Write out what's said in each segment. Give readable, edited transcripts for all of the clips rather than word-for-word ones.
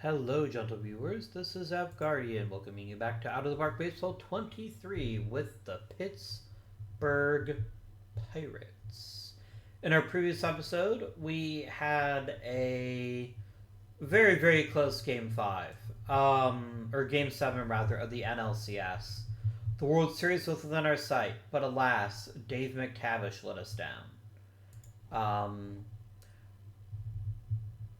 Hello, gentle viewers. This is Guardian welcoming you back to Out of the Park Baseball 23 with the Pittsburgh Pirates. In our previous episode, we had a very, very close Game 5, or Game 7 rather, of the NLCS. The World Series was within our sight, but alas, Dave McTavish let us down. Um,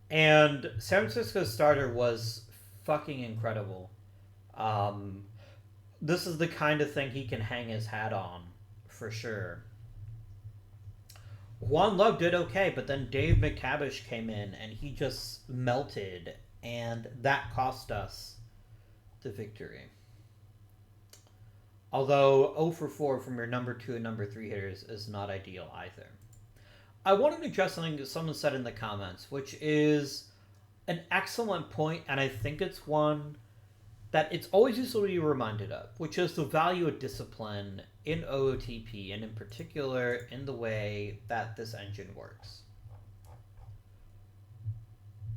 and San Francisco's starter was fucking incredible. Um, this is the kind of thing he can hang his hat on, for sure. Juan Love did okay, but then Dave McTavish came in and he just melted, and that cost us the victory. Although 0 for 4 from your number 2 and number 3 hitters is not ideal either. I wanted to address something that someone said in the comments, which is an excellent point, and I think it's one that it's always useful to be reminded of, which is the value of discipline in OOTP, and in particular in the way that this engine works.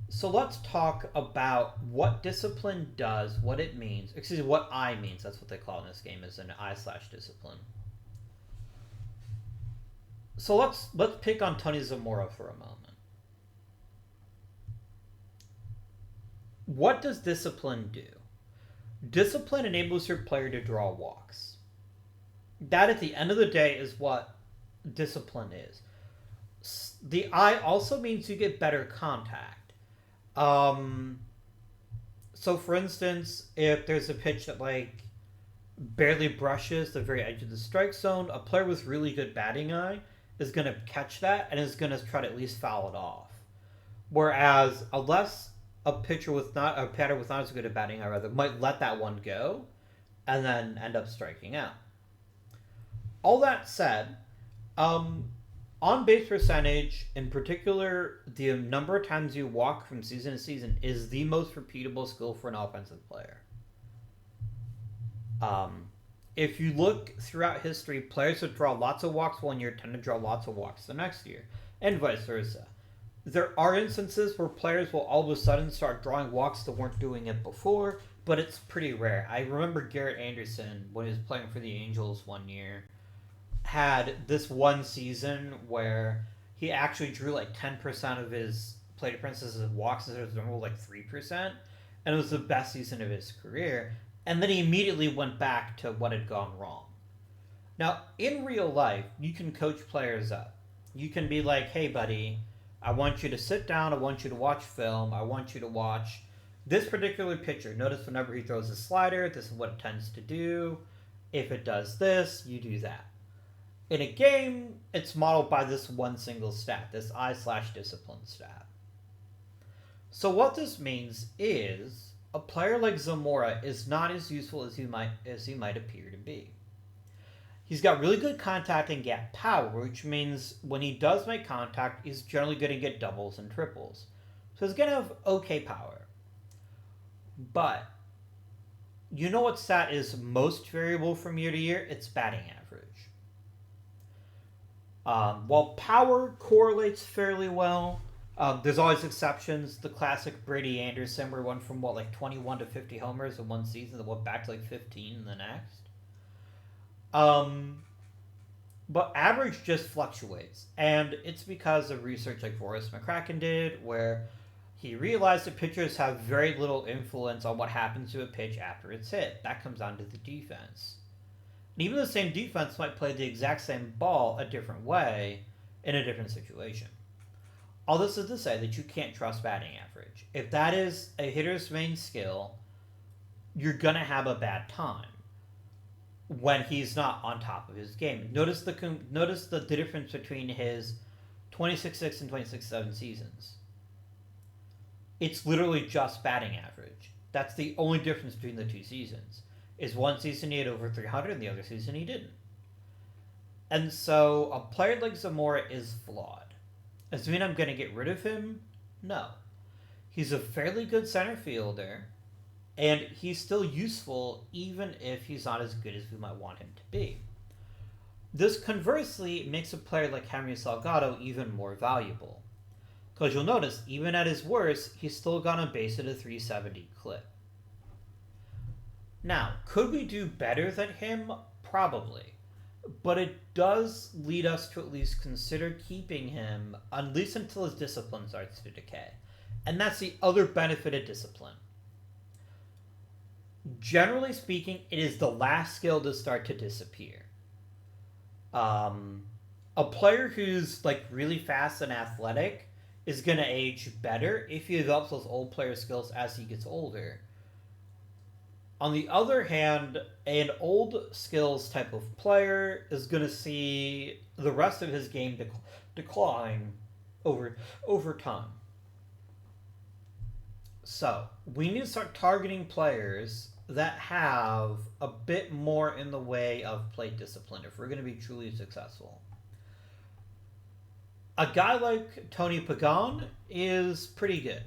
So let's talk about what discipline does, what it means. Excuse me, what I means. That's what they call it in this game, is an I/discipline. So let's pick on Tony Zamora for a moment. What does discipline do? Discipline enables your player to draw walks. That, at the end of the day, is what discipline is. The I also means you get better contact. So, for instance, if there's a pitch that, barely brushes the very edge of the strike zone, a player with really good batting eye is going to catch that and is going to try to at least foul it off. Whereas, unless a pitcher with not a batter with not as good a batting eye rather might let that one go and then end up striking out. All that said, on base percentage, in particular, the number of times you walk from season to season is the most repeatable skill for an offensive player. If you look throughout history, players that draw lots of walks one year tend to draw lots of walks the next year, and vice versa. There are instances where players will all of a sudden start drawing walks that weren't doing it before, but it's pretty rare. I remember Garrett Anderson, when he was playing for the Angels one year, had this one season where he actually drew 10% of his plate appearances as walks instead of his normal 3%, and it was the best season of his career. And then he immediately went back to what had gone wrong. Now, in real life, you can coach players up. You can be like, hey, buddy, I want you to sit down. I want you to watch film. I want you to watch this particular pitcher. Notice whenever he throws a slider, this is what it tends to do. If it does this, you do that. In a game, it's modeled by this one single stat, this I/discipline stat. So what this means is a player like Zamora is not as useful as he might appear to be. He's got really good contact and gap power, which means when he does make contact, he's generally going to get doubles and triples. So he's going to have okay power. But you know what stat is most variable from year to year? It's batting average. While power correlates fairly well, there's always exceptions. The classic Brady Anderson, where he went from 21 to 50 homers in one season, that went back to 15 in the next. But average just fluctuates, and it's because of research like Forrest McCracken did, where he realized that pitchers have very little influence on what happens to a pitch after it's hit. That comes down to the defense. And even the same defense might play the exact same ball a different way in a different situation. All this is to say that you can't trust batting average. If that is a hitter's main skill, you're going to have a bad time when he's not on top of his game. Notice the difference between his 26-6 and 26-7 seasons. It's literally just batting average. That's the only difference between the two seasons. Is one season he had over 300 and the other season he didn't. And so a player like Zamora is flawed. Does it mean I'm going to get rid of him? No. He's a fairly good center fielder, and he's still useful even if he's not as good as we might want him to be. This conversely makes a player like Henry Salgado even more valuable. Because you'll notice, even at his worst, he's still gonna base at a 370 clip. Now, could we do better than him? Probably. But it does lead us to at least consider keeping him, at least until his discipline starts to decay. And that's the other benefit of discipline. Generally speaking, it is the last skill to start to disappear. A player who's like really fast and athletic is going to age better if he develops those old player skills as he gets older. On the other hand, an old skills type of player is going to see the rest of his game decline over time. So, we need to start targeting players that have a bit more in the way of plate discipline if we're going to be truly successful. A guy like Tony Pagan is pretty good.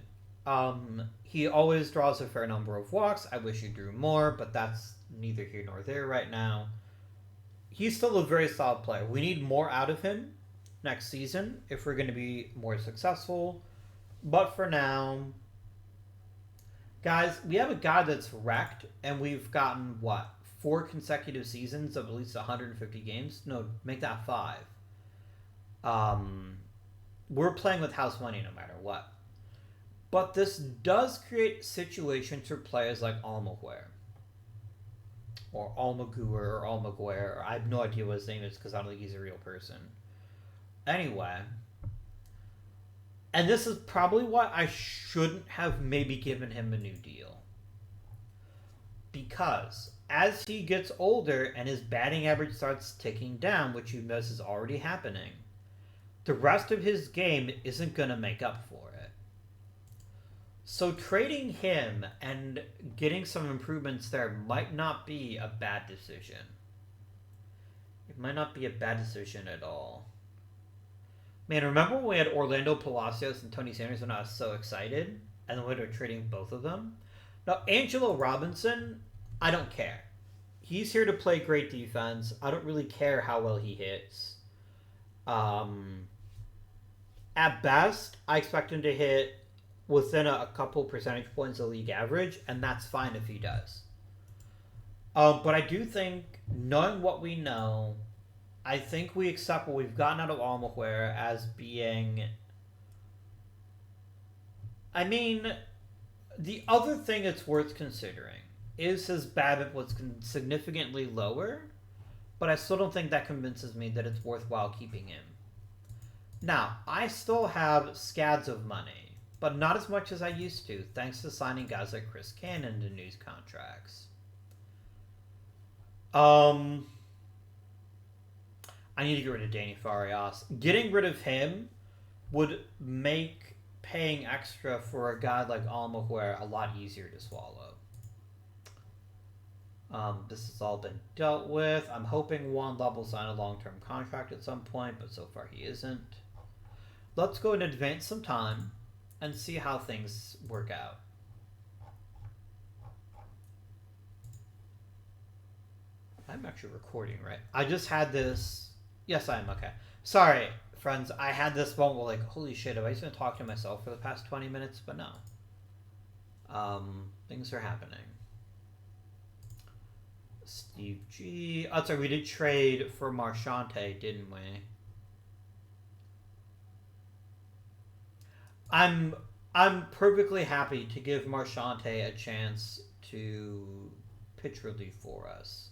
He always draws a fair number of walks. I wish he drew more, but that's neither here nor there right now. He's still a very solid player. We need more out of him next season if we're going to be more successful. But for now, guys, we have a guy that's wrecked, and we've gotten, 4 consecutive seasons of at least 150 games? No, make that 5. We're playing with house money no matter what. But this does create situations for players like Almaguer. Or Almaguer, or Almaguer. I have no idea what his name is because I don't think he's a real person. Anyway. And this is probably why I shouldn't have maybe given him a new deal. Because as he gets older and his batting average starts ticking down, which you notice is already happening, the rest of his game isn't going to make up for it. So trading him and getting some improvements there might not be a bad decision. It might not be a bad decision at all. Man, remember when we had Orlando Palacios and Tony Sanders when I was so excited? And then we were trading both of them? Now, Angelo Robinson, I don't care. He's here to play great defense. I don't really care how well he hits. At best, I expect him to hit within a couple percentage points of league average, and that's fine if he does. But I do think, knowing what we know, I think we accept what we've gotten out of Almaguer as being... I mean, the other thing that's worth considering is his BABIP was significantly lower, but I still don't think that convinces me that it's worthwhile keeping him. Now, I still have scads of money, but not as much as I used to, thanks to signing guys like Chris Cannon to new contracts. I need to get rid of Danny Farias. Getting rid of him would make paying extra for a guy like Almaguer a lot easier to swallow. This has all been dealt with. I'm hoping Juan Love will sign a long-term contract at some point, but so far he isn't. Let's go and advance some time and see how things work out. I'm actually recording, right? I just had this... Yes, I am. Okay. Sorry, friends. I had this moment where, like, holy shit, have I just been talking to myself for the past 20 minutes? But no. Things are happening. Steve G. Oh, sorry, we did trade for Marchante, didn't we? I'm perfectly happy to give Marchante a chance to pitch relief for us.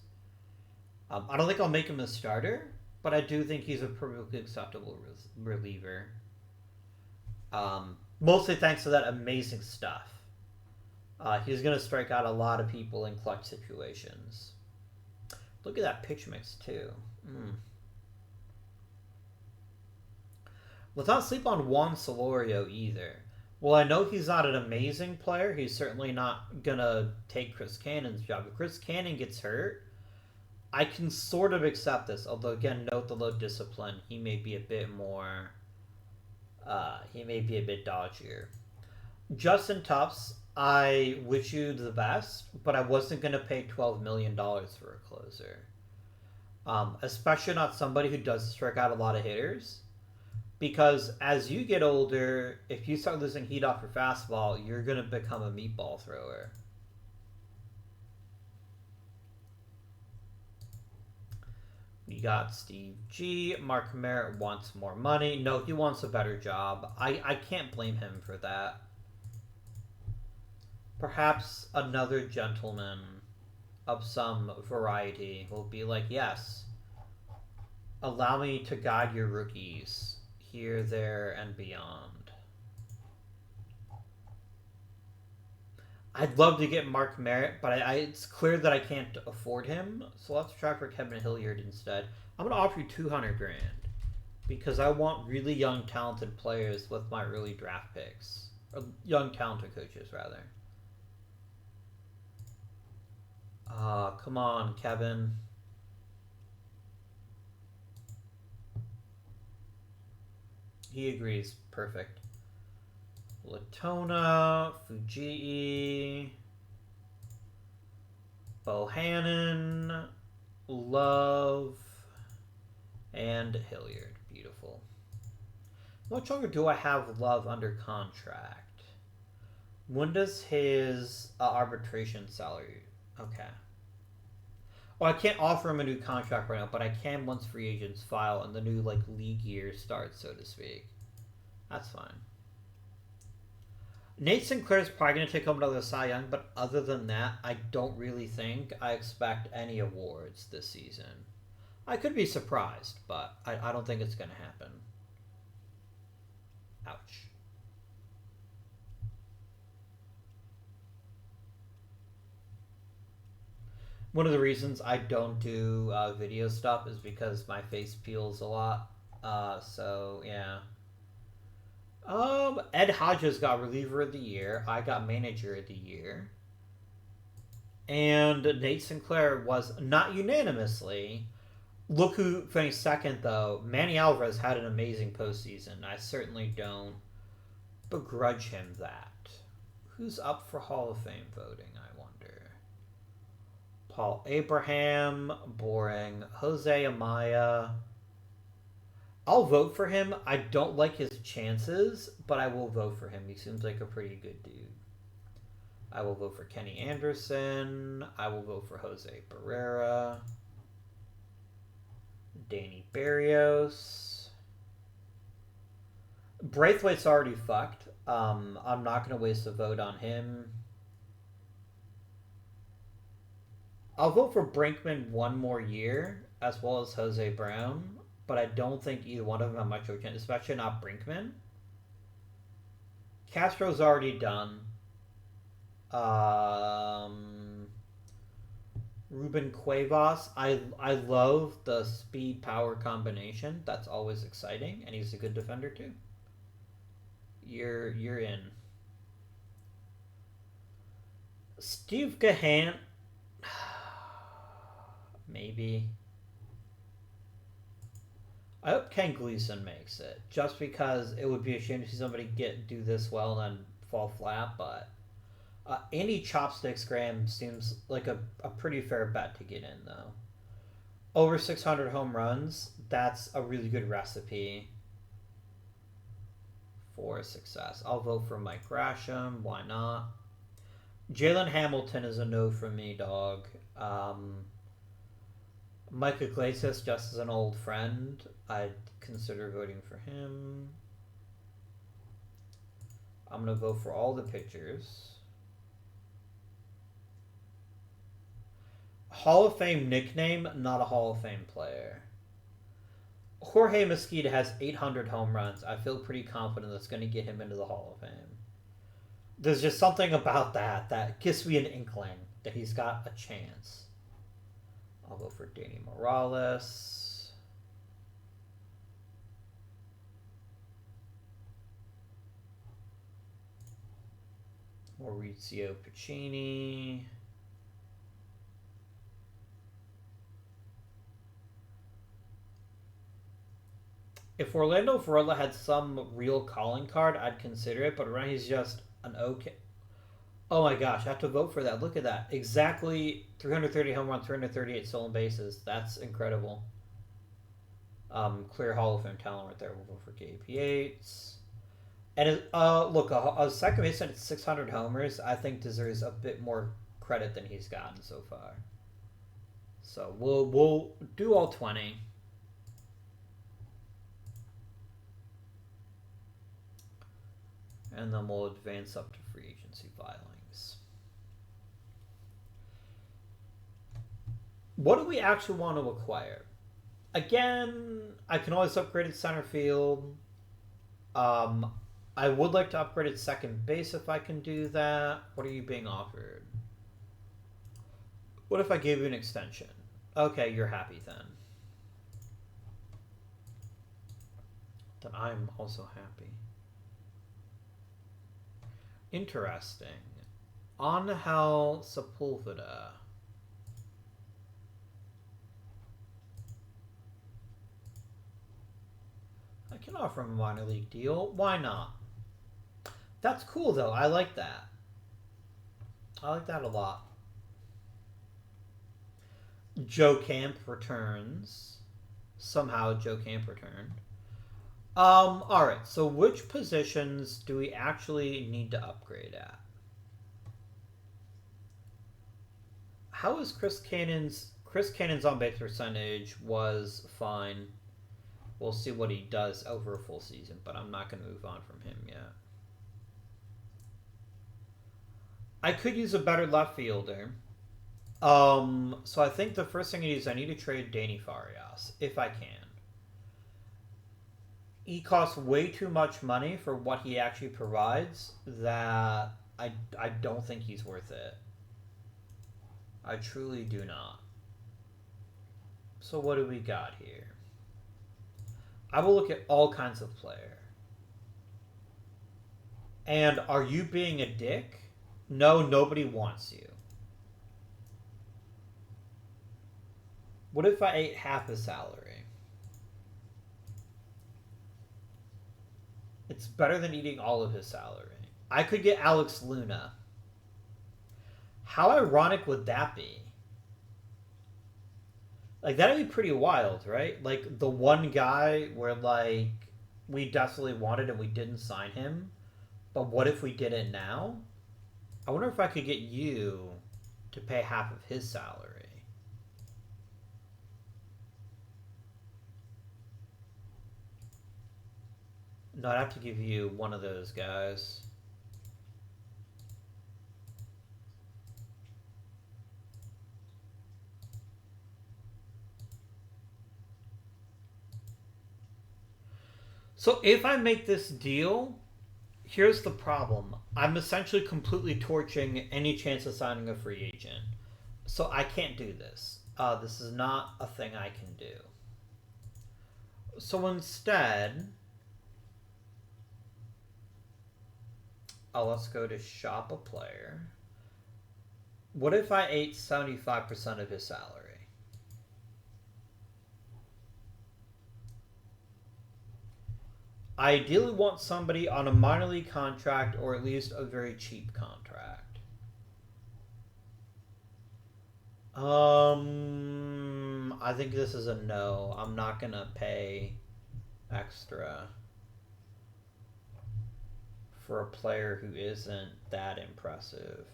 I don't think I'll make him a starter, but I do think he's a perfectly acceptable reliever. Mostly thanks to that amazing stuff. He's going to strike out a lot of people in clutch situations. Look at that pitch mix, too. Let's not sleep on Juan Solorio either. Well, I know he's not an amazing player. He's certainly not going to take Chris Cannon's job. If Chris Cannon gets hurt, I can sort of accept this. Although, again, note the low discipline. He may be a bit more... he may be a bit dodgier. Justin Tufts, I wish you the best, but I wasn't going to pay $12 million for a closer. Especially not somebody who does strike out a lot of hitters. Because as you get older, if you start losing heat off your fastball, you're going to become a meatball thrower. We got Steve G. Mark Merritt wants more money. No, he wants a better job. I can't blame him for that. Perhaps another gentleman of some variety will be like, yes, allow me to guide your rookies here, there, and beyond. I'd love to get Mark Merritt, but it's clear that I can't afford him, so let's try for Kevin Hilliard instead. I'm going to offer you $200 grand because I want really young, talented players with my early draft picks. Or young, talented coaches, rather. Come on, Kevin. He agrees. Perfect. Latona, Fujii, Bohannon, Love, and Hilliard. Beautiful. How much longer do I have Love under contract? When does his arbitration salary? Okay. Well, I can't offer him a new contract right now, but I can once free agents file and the new league year starts, so to speak. That's fine. Nate Sinclair's probably going to take home another Cy Young, but other than that, I don't really think I expect any awards this season. I could be surprised, but I don't think it's going to happen. Ouch. One of the reasons I don't do video stuff is because my face peels a lot. So, yeah. Ed Hodges got reliever of the year. I got manager of the year. And Nate Sinclair was not unanimously. Look who finished second, though. Manny Alvarez had an amazing postseason. I certainly don't begrudge him that. Who's up for Hall of Fame voting, I wonder? Paul Abraham, boring. Jose Amaya. I'll vote for him. I don't like his chances, but I will vote for him. He seems like a pretty good dude. I will vote for Kenny Anderson. I will vote for Jose Barrera. Danny Berrios. Braithwaite's already fucked. I'm not going to waste a vote on him. I'll vote for Brinkman one more year, as well as Jose Brown, but I don't think either one of them have much of a chance, especially not Brinkman. Castro's already done. Ruben Cuevas. I love the speed power combination. That's always exciting, and he's a good defender too. You're in. Steve Gahan. Maybe. I hope Ken Gleason makes it, just because it would be a shame to see somebody do this well and then fall flat, but Andy Chopsticks Graham seems like a pretty fair bet to get in, though. Over 600 home runs, that's a really good recipe for success. I'll vote for Mike Grasham. Why not? Jalen Hamilton is a no from me, dog. Mike Iglesias, just as an old friend, I'd consider voting for him. I'm going to vote for all the pitchers. Hall of Fame nickname, not a Hall of Fame player. Jorge Mesquita has 800 home runs. I feel pretty confident that's going to get him into the Hall of Fame. There's just something about that gives me an inkling that he's got a chance. I'll go for Danny Morales. Maurizio Piccini. If Orlando Varela had some real calling card, I'd consider it, but right now he's just an okay. Oh my gosh, I have to vote for that. Look at that. Exactly 330 home runs, 338 stolen bases. That's incredible. Clear Hall of Fame talent right there. We'll go for Gabe Yates. And look, a second baseman at 600 homers, I think deserves a bit more credit than he's gotten so far. So we'll do all 20. And then we'll advance up to free agency filings. What do we actually want to acquire? Again, I can always upgrade at center field. I would like to upgrade at second base if I can do that. What are you being offered? What if I gave you an extension? Okay, you're happy then. Then I'm also happy. Interesting. Angel Sepulveda. I can offer him a minor league deal. Why not? That's cool though. I like that. I like that a lot. Joe Camp returns. Somehow Joe Camp returned. Alright, so which positions do we actually need to upgrade at? How is Chris Cannon's on base percentage was fine. We'll see what he does over a full season, but I'm not going to move on from him yet. I could use a better left fielder. So I think the first thing I need to trade Danny Farias, if I can. He costs way too much money for what he actually provides that I don't think he's worth it. I truly do not. So what do we got here? I will look at all kinds of player. And are you being a dick? No, nobody wants you. What if I ate half his salary? It's better than eating all of his salary. I could get Alex Luna. How ironic would that be? Like, that'd be pretty wild, right? Like, the one guy where, like, we desperately wanted and we didn't sign him. But what if we did it now? I wonder if I could get you to pay half of his salary. No, I'd have to give you one of those guys. So if I make this deal, here's the problem. I'm essentially completely torching any chance of signing a free agent. So I can't do this. This is not a thing I can do. So instead, let's go to shop a player. What if I ate 75% of his salary? I ideally want somebody on a minor league contract or at least a very cheap contract. I think this is a no. I'm not gonna pay extra for a player who isn't that impressive.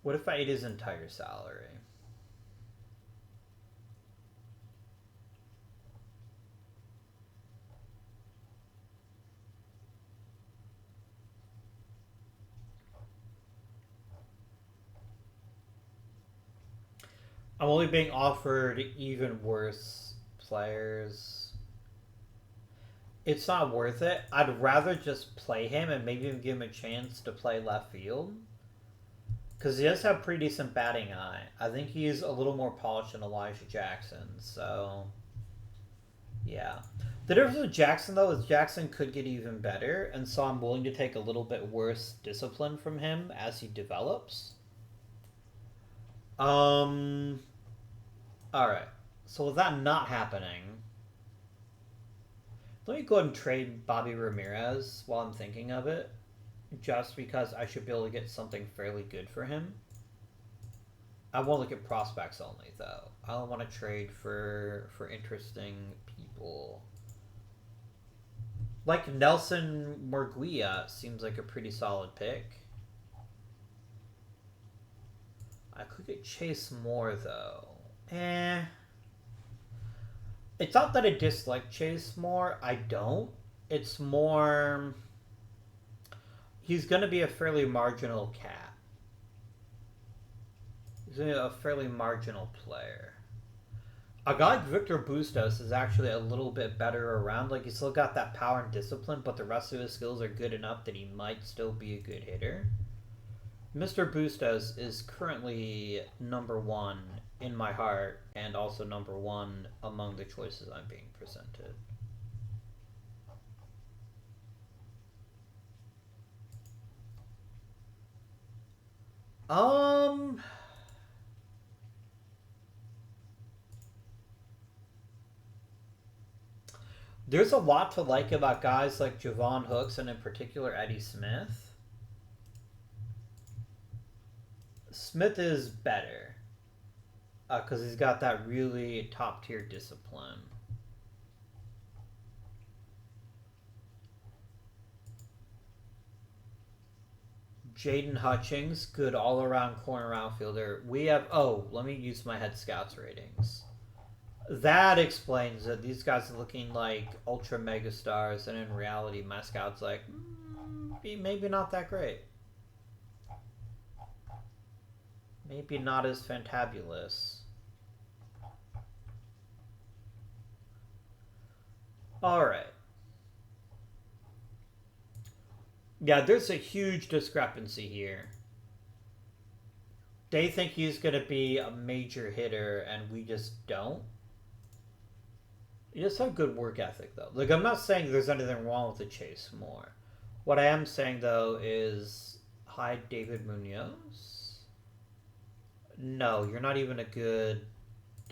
What if I ate his entire salary? I'm only being offered even worse players. It's not worth it. I'd rather just play him and maybe even give him a chance to play left field. Because he does have pretty decent batting eye. I think he's a little more polished than Elijah Jackson. So, yeah. The difference with Jackson, though, is Jackson could get even better. And so I'm willing to take a little bit worse discipline from him as he develops. Alright. So with that not happening, Let me go ahead and trade Bobby Ramirez while I'm thinking of it, just because I should be able to get something fairly good for him. I won't look at prospects only, though. I don't want to trade for interesting people. Like Nelson Murguia seems like a pretty solid pick. I could get Chase Moore, though. It's not that I dislike Chase Moore. I don't. It's more... He's going to be a fairly marginal cat. He's going to be a fairly marginal player. A guy like Victor Bustos is actually a little bit better around. Like, he's still got that power and discipline, but the rest of his skills are good enough that he might still be a good hitter. Mr. Bustos is currently number one in my heart and also number one among the choices I'm being presented. There's a lot to like about guys like Javon Hooks and in particular Eddie Smith. Smith is better because he's got that really top tier discipline. Jaden Hutchings, good all around corner outfielder. We have, let me use my head scouts ratings. That explains that these guys are looking like ultra mega stars, and in reality, my scout's like, maybe not that great. Maybe not as fantabulous. Alright. Yeah, there's a huge discrepancy here. They think he's going to be a major hitter, and we just don't. You just have good work ethic, though. Like, I'm not saying there's anything wrong with the Chase Moore. What I am saying, though, is... Hi, David Munoz? No, you're not even a good...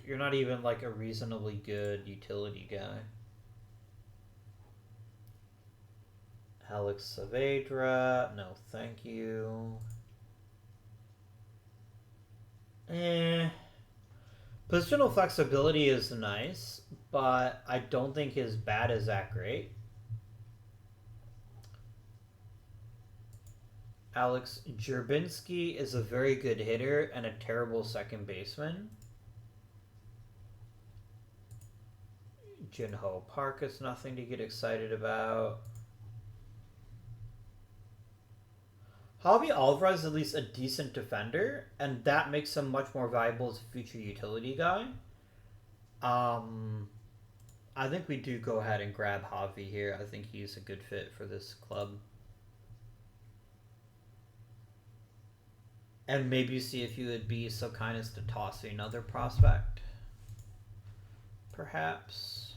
You're not even, like, a reasonably good utility guy. Alex Saavedra. No, thank you. Positional flexibility is nice, but I don't think his bat is that great. Alex Jerbinski is a very good hitter and a terrible second baseman. Jinho Park is nothing to get excited about. Javi Alvarez is at least a decent defender, and that makes him much more valuable as a future utility guy. I think we do go ahead and grab Javi here. I think he's a good fit for this club. And maybe see if you would be so kind as to toss another prospect. Perhaps.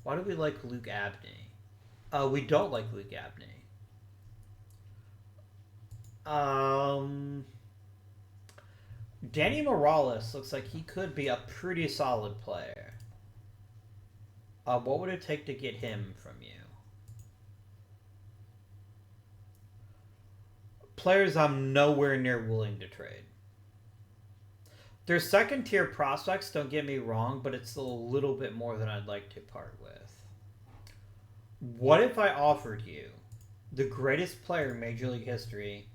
Why do we like Luke Abney? We don't like Luke Abney. Danny Morales looks like he could be a pretty solid player. What would it take to get him from you? Players I'm nowhere near willing to trade. They're second tier prospects, don't get me wrong, but it's a little bit more than I'd like to part with. What if I offered you the greatest player in Major League history,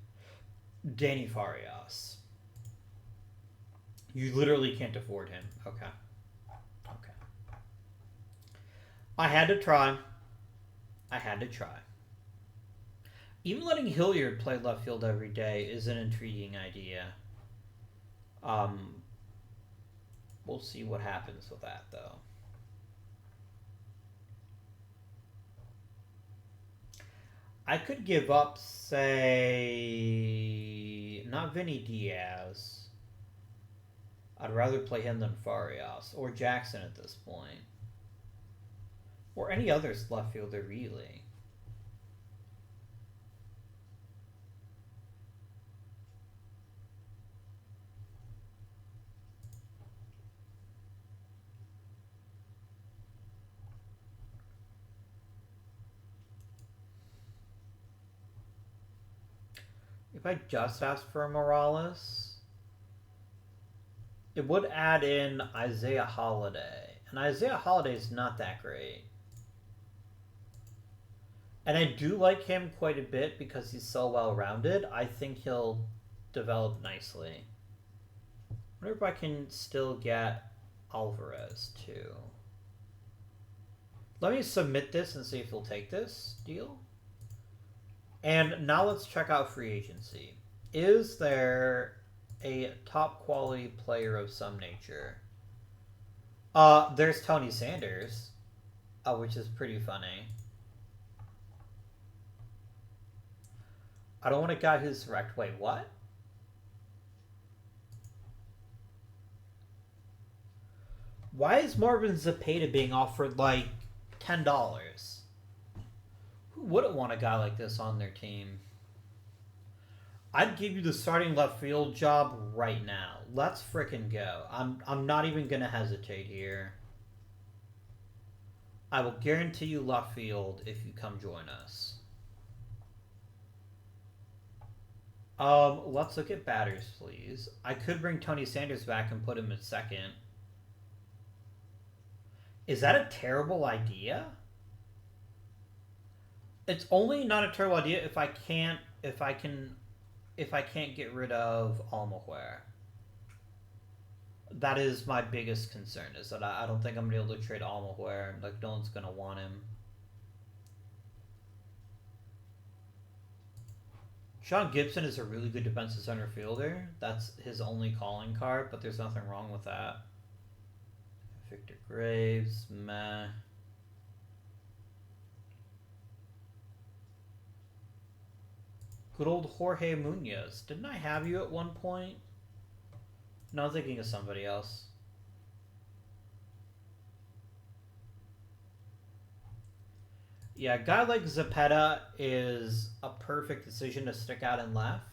Danny Farias? You literally can't afford him. Okay. I had to try. Even letting Hilliard play left field every day is an intriguing idea. We'll see what happens with that, though. I could give up, say, not Vinny Diaz. I'd rather play him than Farias or Jackson at this point. Or any other left fielder, really. If I just asked for Morales, it would add in Isaiah Holiday. And Isaiah Holiday is not that great. And I do like him quite a bit because he's so well-rounded. I think he'll develop nicely. I wonder if I can still get Alvarez, too. Let me submit this and see if he'll take this deal. And now let's check out free agency. Is there a top quality player of some nature? There's Tony Sanders, which is pretty funny. I don't want a guy who's wrecked. Wait, what? Why is Marvin Zepeda being offered like $10? Who wouldn't want a guy like this on their team? I'd give you the starting left field job right now. Let's frickin' go. I'm not even gonna hesitate here. I will guarantee you left field if you come join us. Let's look at batters, please. I could bring Tony Sanders back and put him at second. Is that a terrible idea? It's only not a terrible idea if I can't get rid of Almaguer. That is my biggest concern, is that I don't think I'm gonna be able to trade Almaguer. Like, no one's gonna want him. Sean Gibson is a really good defensive center fielder. That's his only calling card, but there's nothing wrong with that. Victor Graves, meh. Good old Jorge Munoz. Didn't I have you at one point? No, I'm thinking of somebody else. Yeah, a guy like Zepeda is a perfect decision to stick out in left.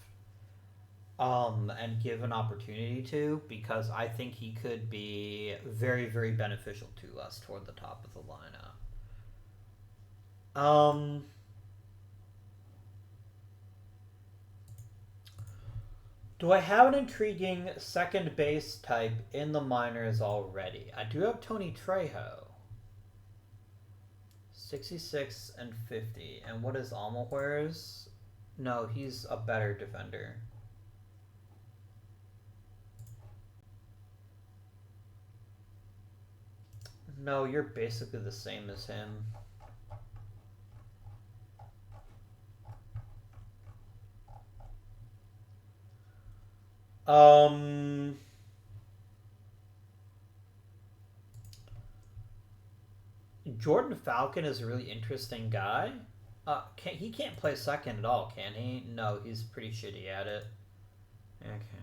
And give an opportunity to, because I think he could be very, very beneficial to us toward the top of the lineup. Do I have an intriguing second base type in the minors already? I do have Tony Trejo. 66 and 50. And what is Almaguer's? No, he's a better defender. No, you're basically the same as him. Jordan Falcon is a really interesting guy. He can't play second at all, can he? No, he's pretty shitty at it. Okay.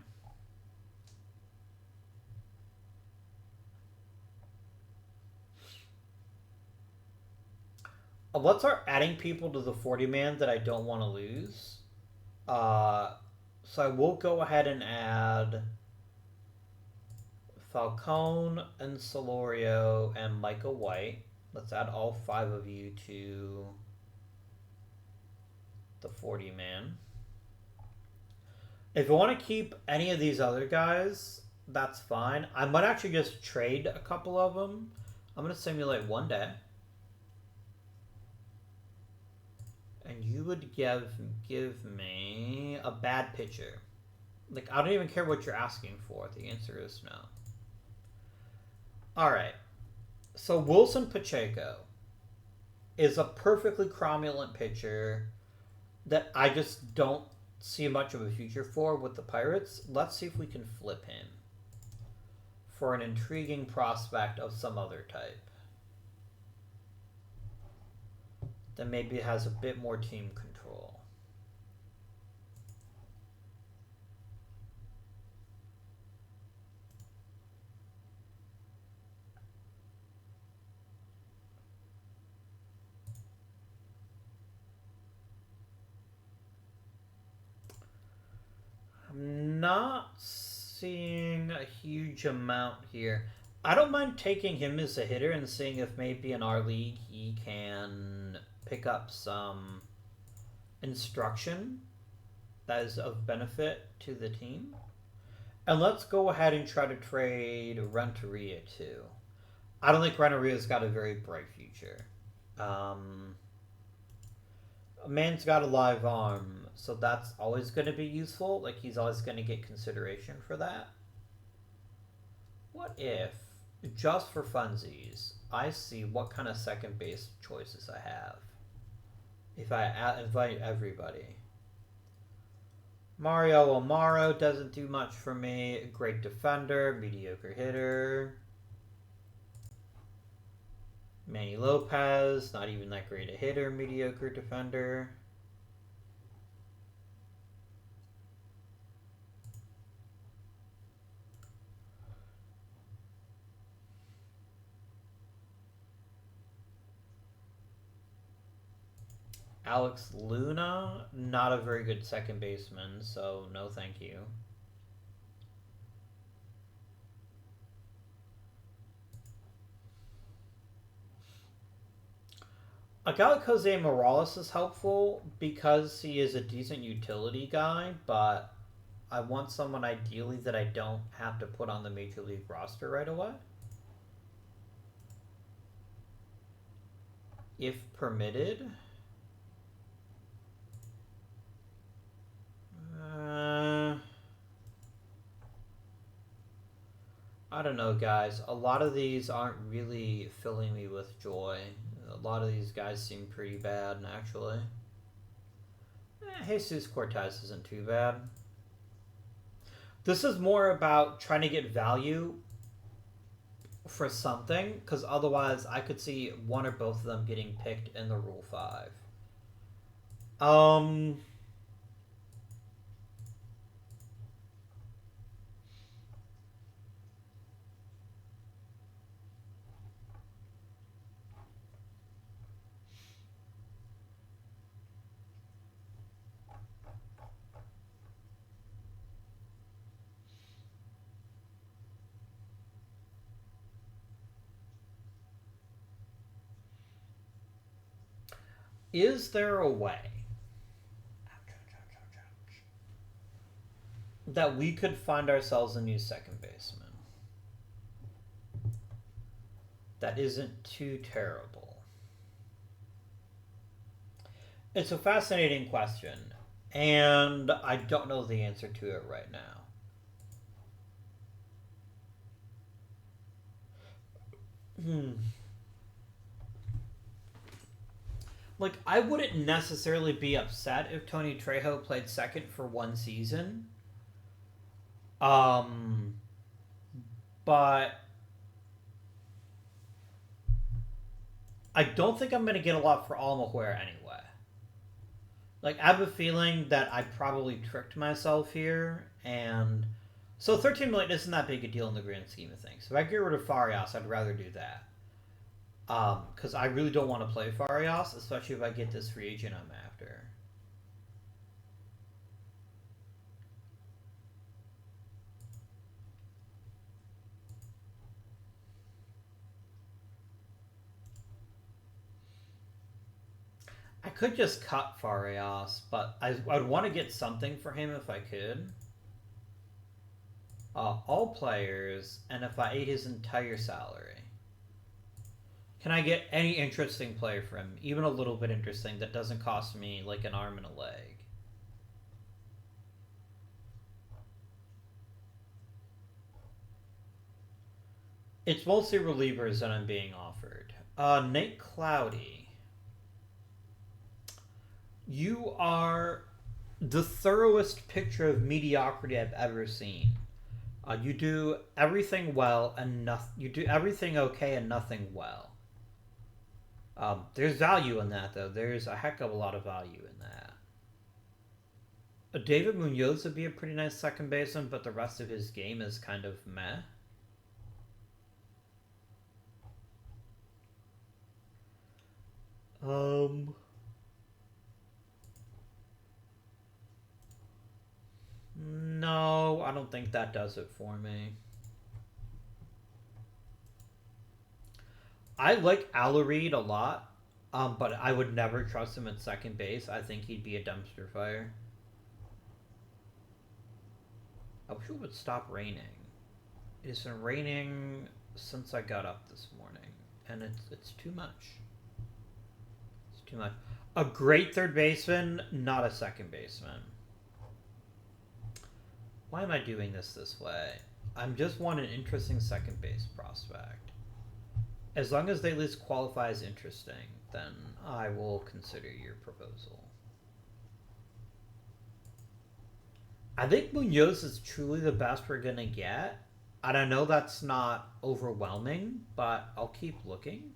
Let's start adding people to the 40-man that I don't want to lose. So I will go ahead and add Falcone and Solorio and Micah White. Let's add all 5 of you to the 40-man. If you want to keep any of these other guys, that's fine. I might actually just trade a couple of them. I'm going to simulate one day. And you would give me a bad pitcher. Like, I don't even care what you're asking for. The answer is no. Alright. So Wilson Pacheco is a perfectly cromulent pitcher that I just don't see much of a future for with the Pirates. Let's see if we can flip him for an intriguing prospect of some other type that maybe has a bit more team control. I'm not seeing a huge amount here. I don't mind taking him as a hitter and seeing if maybe in our league he can pick up some instruction. that is of benefit to the team. And let's go ahead and try to trade Renteria too. I don't think Renteria's got a very bright future. A man's got a live arm, so that's always going to be useful. Like, he's always going to get consideration for that. What if, just for funsies, I see what kind of second base choices I have if I invite everybody? Mario Amaro doesn't do much for me. Great defender, mediocre hitter. Manny Lopez, not even that great a hitter, mediocre defender. Alex Luna, not a very good second baseman, so no thank you. A guy like Jose Morales is helpful because he is a decent utility guy, but I want someone ideally that I don't have to put on the Major League roster right away. If permitted. I don't know, guys. A lot of these aren't really filling me with joy. A lot of these guys seem pretty bad, actually. Jesus Cortez isn't too bad. This is more about trying to get value for something, because otherwise I could see one or both of them getting picked in the Rule 5. Is there a way that we could find ourselves a new second baseman that isn't too terrible? It's a fascinating question, and I don't know the answer to it right now. Like, I wouldn't necessarily be upset if Tony Trejo played second for one season. But I don't think I'm going to get a lot for Almaguer anyway. Like, I have a feeling that I probably tricked myself here, and so 13 million isn't that big a deal in the grand scheme of things. If I get rid of Farias, I'd rather do that. Because I really don't want to play Farias, especially if I get this free agent I'm after. I could just cut Farias, but I'd want to get something for him if I could. All players, and if I ate his entire salary. Can I get any interesting player for him? Even a little bit interesting that doesn't cost me like an arm and a leg. It's mostly relievers that I'm being offered. Nate Cloudy. You are the thoroughest picture of mediocrity I've ever seen. You do everything well and you do everything okay and nothing well. There's value in that, though. There's a heck of a lot of value in that. David Munoz would be a pretty nice second baseman, but the rest of his game is kind of meh. No, I don't think that does it for me. I like Alarid a lot, but I would never trust him at second base. I think he'd be a dumpster fire. I wish it would stop raining. It has been raining since I got up this morning, and it's too much. It's too much. A great third baseman, not a second baseman. Why am I doing this way? I just want an interesting second base prospect. As long as they at least qualify as interesting, then I will consider your proposal. I think Munoz is truly the best we're gonna get. And I know that's not overwhelming, but I'll keep looking.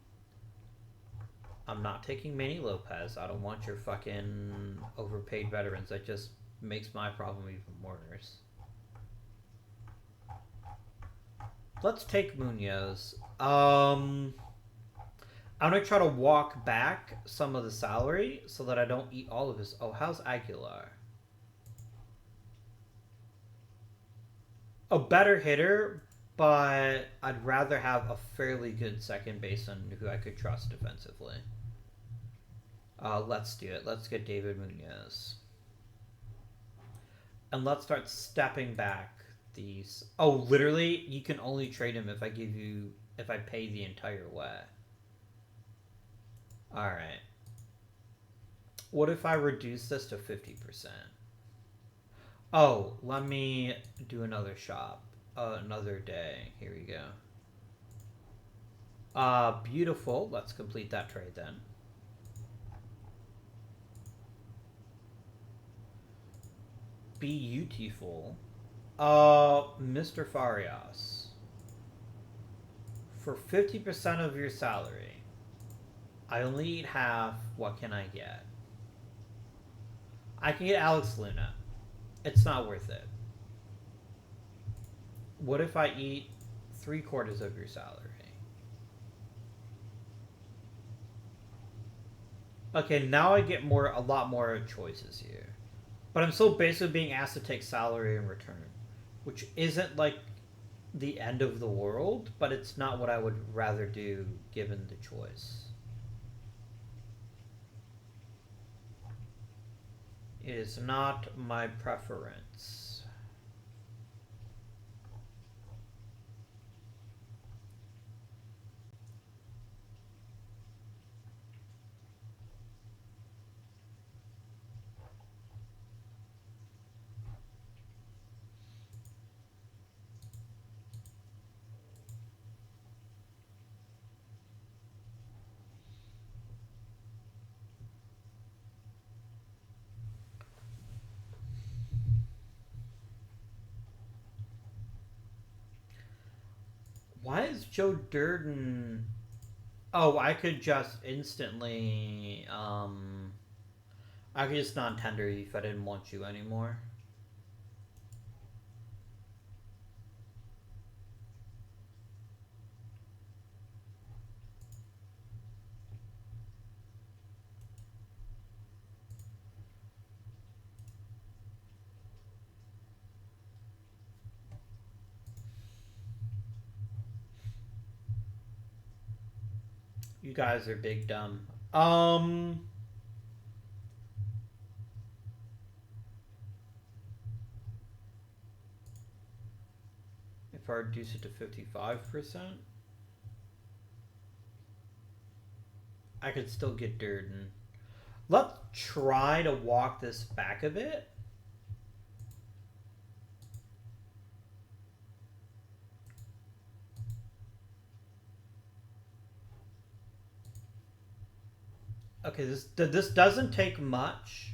I'm not taking Manny Lopez. I don't want your fucking overpaid veterans. That just makes my problem even worse. Let's take Munoz. I'm gonna try to walk back some of the salary so that I don't eat all of his. Oh, how's Aguilar? A better hitter, but I'd rather have a fairly good second baseman who I could trust defensively. Let's do it. Let's get David Munoz. And let's start stepping back these. Oh, literally, you can only trade him if I pay the entire way. Alright. What if I reduce this to 50%? Oh, let me do another shop. Another day. Here we go. Beautiful. Let's complete that trade then. Beautiful. Mr. Farias. For 50% of your salary, I only eat half. What can I get? I can get Alex Luna. It's not worth it. What if I eat 3/4 of your salary? Okay, now I get a lot more choices here. But I'm still basically being asked to take salary in return, which isn't like the end of the world, but it's not what I would rather do given the choice. It is not my preference. Why is Joe Durden... Oh, I could just instantly... I could just non-tender you if I didn't want you anymore. You guys are big dumb. If I reduce it to 55%, I could still get Durden. Let's try to walk this back a bit. Okay, this doesn't take much.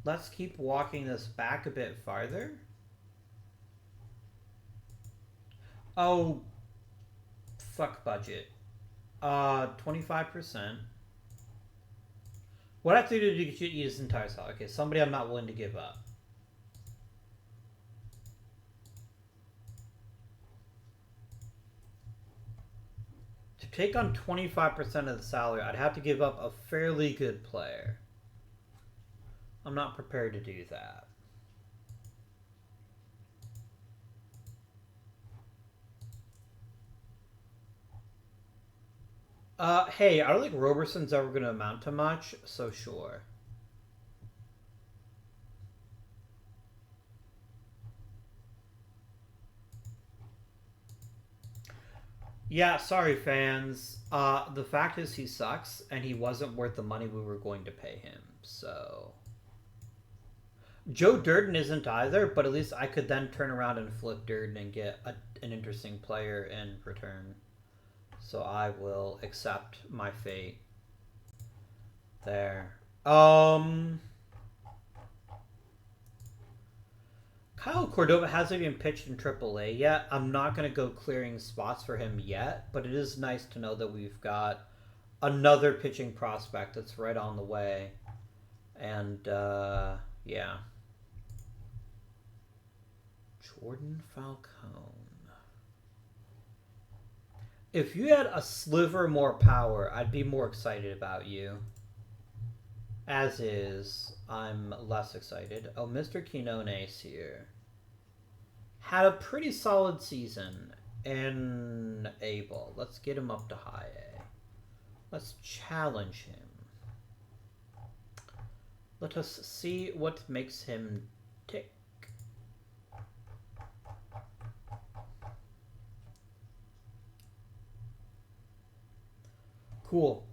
Let's keep walking this back a bit farther. Oh, fuck budget. 25%. What I have to do to get you to eat this entire salad? Okay, somebody I'm not willing to give up. To take on 25% of the salary, I'd have to give up a fairly good player. I'm not prepared to do that. Hey, I don't think Roberson's ever going to amount to much, so sure. Yeah, sorry, fans. The fact is he sucks, and he wasn't worth the money we were going to pay him. So Joe Durden isn't either, but at least I could then turn around and flip Durden and get an interesting player in return. So I will accept my fate there. Kyle Cordova hasn't even pitched in AAA yet. I'm not going to go clearing spots for him yet, but it is nice to know that we've got another pitching prospect that's right on the way. And, yeah. Jordan Falcone. If you had a sliver more power, I'd be more excited about you. As is, I'm less excited. Oh, Mr. Quinones here. Had a pretty solid season in A ball. Let's get him up to high A. Let's challenge him. Let us see what makes him tick. Cool.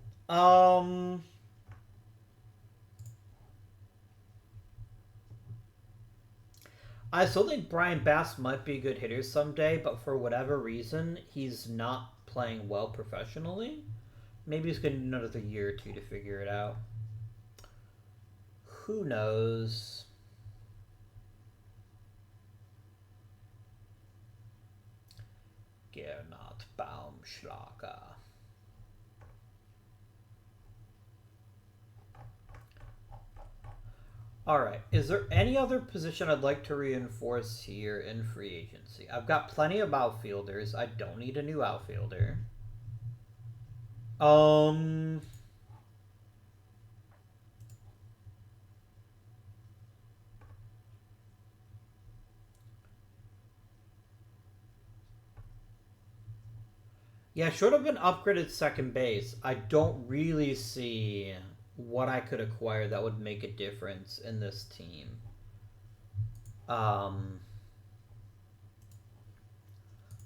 I still think Brian Bass might be a good hitter someday, but for whatever reason, he's not playing well professionally. Maybe he's going to need another year or two to figure it out. Who knows? Gernot Baumschlager. Alright, is there any other position I'd like to reinforce here in free agency? I've got plenty of outfielders. I don't need a new outfielder. Yeah, short of an upgraded second base, I don't really see what I could acquire that would make a difference in this team.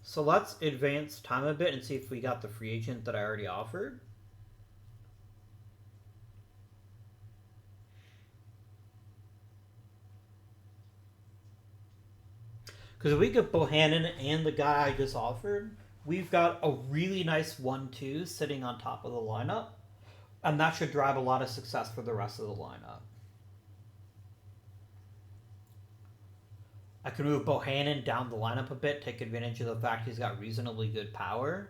So let's advance time a bit and see if we got the free agent that I already offered. Because if we get Bohannon and the guy I just offered, we've got a really nice 1-2 sitting on top of the lineup. And that should drive a lot of success for the rest of the lineup. I can move Bohannon down the lineup a bit, take advantage of the fact he's got reasonably good power.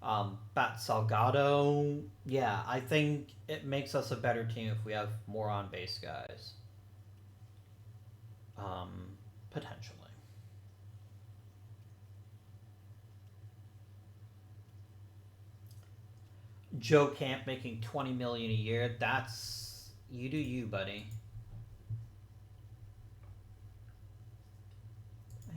Bat Salgado. Yeah, I think it makes us a better team if we have more on-base guys. Potentially. Joe Camp making $20 million a year. That's you do you, buddy.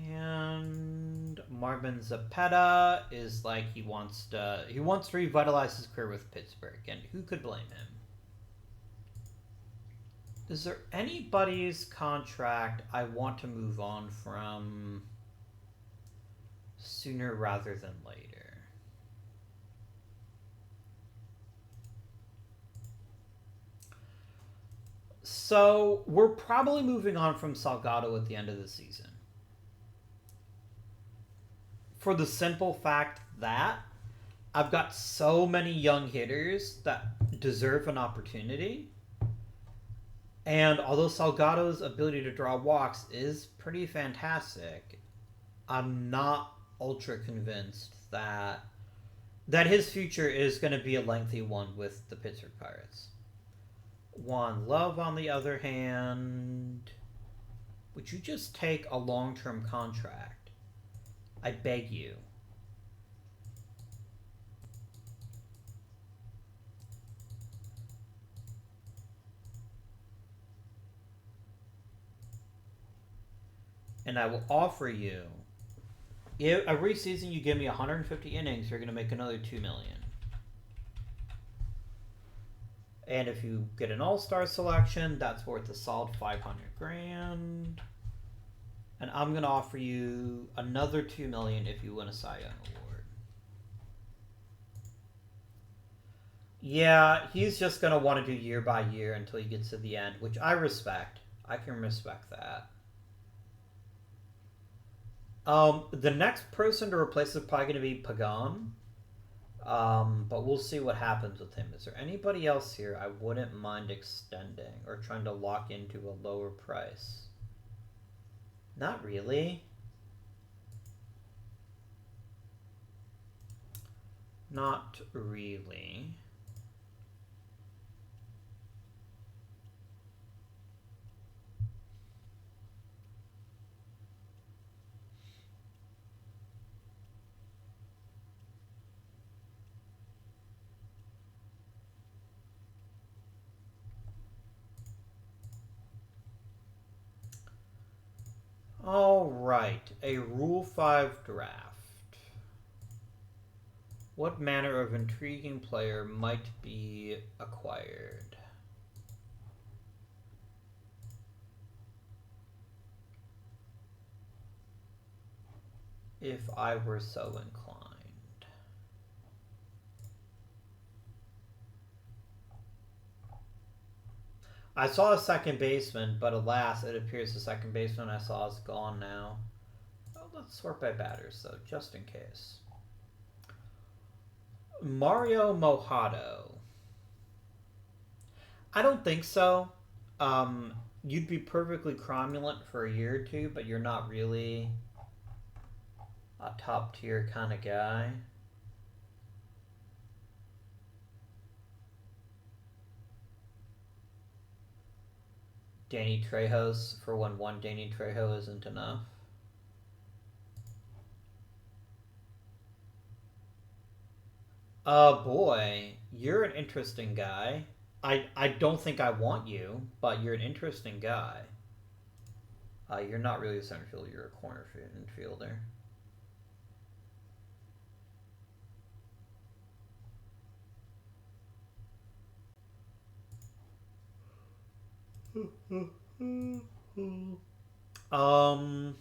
And Marvin Zapata is like he wants to revitalize his career with Pittsburgh, and who could blame him? Is there anybody's contract I want to move on from sooner rather than later? So we're probably moving on from Salgado at the end of the season. For the simple fact that I've got so many young hitters that deserve an opportunity. And although Salgado's ability to draw walks is pretty fantastic, I'm not ultra convinced that his future is going to be a lengthy one with the Pittsburgh Pirates. Juan Love, on the other hand, would you just take a long-term contract? I beg you. And I will offer you, if every season you give me 150 innings, you're going to make another $2 million. And if you get an all-star selection, that's worth a solid $500,000. And I'm going to offer you another $2 million if you win a Cy Young award. Yeah, he's just gonna want to do year by year until he gets to the end, which I respect. I can respect that. The next person to replace is probably gonna be Pagan. But we'll see what happens with him. Is there anybody else here I wouldn't mind extending or trying to lock into a lower price? Not really. Not really. All right, a Rule 5 draft. What manner of intriguing player might be acquired? If I were so inclined. I saw a second baseman, but alas, it appears the second baseman I saw is gone now. Oh, let's sort by batters, though, just in case. Mario Mojado. I don't think so. You'd be perfectly cromulent for a year or two, but you're not really a top tier kind of guy. Danny Trejos for when one Danny Trejo isn't enough. Boy, you're an interesting guy. I don't think I want you, but you're an interesting guy. You're not really a center fielder, you're a corner infielder. um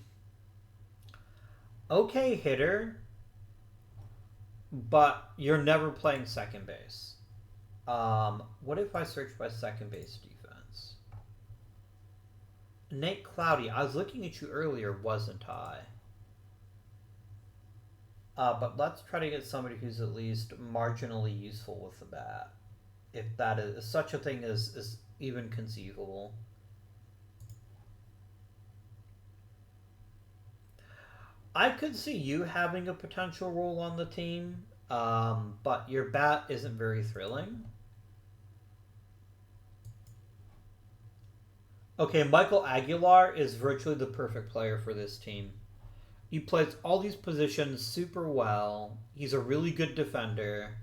okay hitter, but you're never playing second base. What if I search by second base defense? Nate Cloudy, I was looking at you earlier, wasn't I? But let's try to get somebody who's at least marginally useful with the bat. If that is such a thing is even conceivable. I could see you having a potential role on the team, but your bat isn't very thrilling. Okay, Michael Aguilar is virtually the perfect player for this team. He plays all these positions super well. He's a really good defender.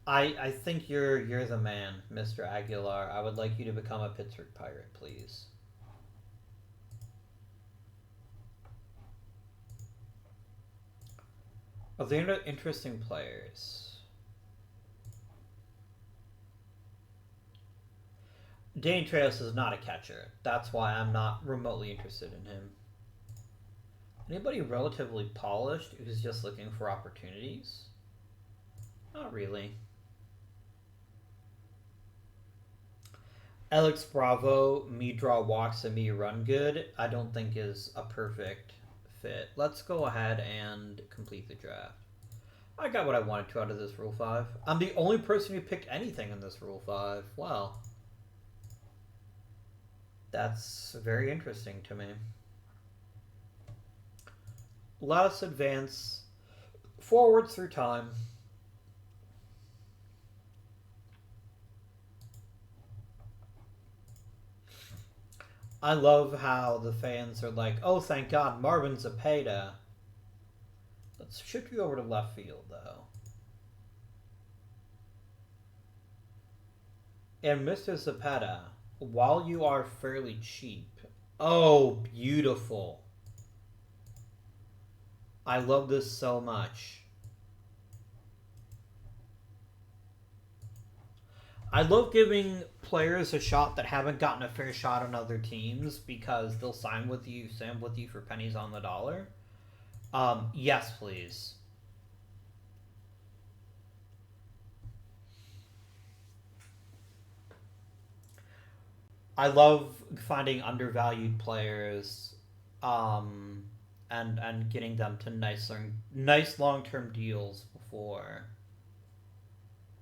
I think you're the man, Mr. Aguilar. I would like you to become a Pittsburgh Pirate, please. Are there interesting players? Danny Trejo is not a catcher. That's why I'm not remotely interested in him. Anybody relatively polished who's just looking for opportunities? Not really. Alex Bravo, me draw walks and me run good, I don't think is a perfect fit. Let's go ahead and complete the draft. I got what I wanted to out of this Rule 5. I'm the only person who picked anything in this Rule 5. Wow. That's very interesting to me. Let us advance forwards through time. I love how the fans are like, oh, thank God, Marvin Zepeda. Let's shift you over to left field, though. And Mr. Zepeda, while you are fairly cheap... Oh, beautiful. I love this so much. I love giving players a shot that haven't gotten a fair shot on other teams because they'll sign with you for pennies on the dollar. Yes, please. I love finding undervalued players, and getting them to nice long term deals before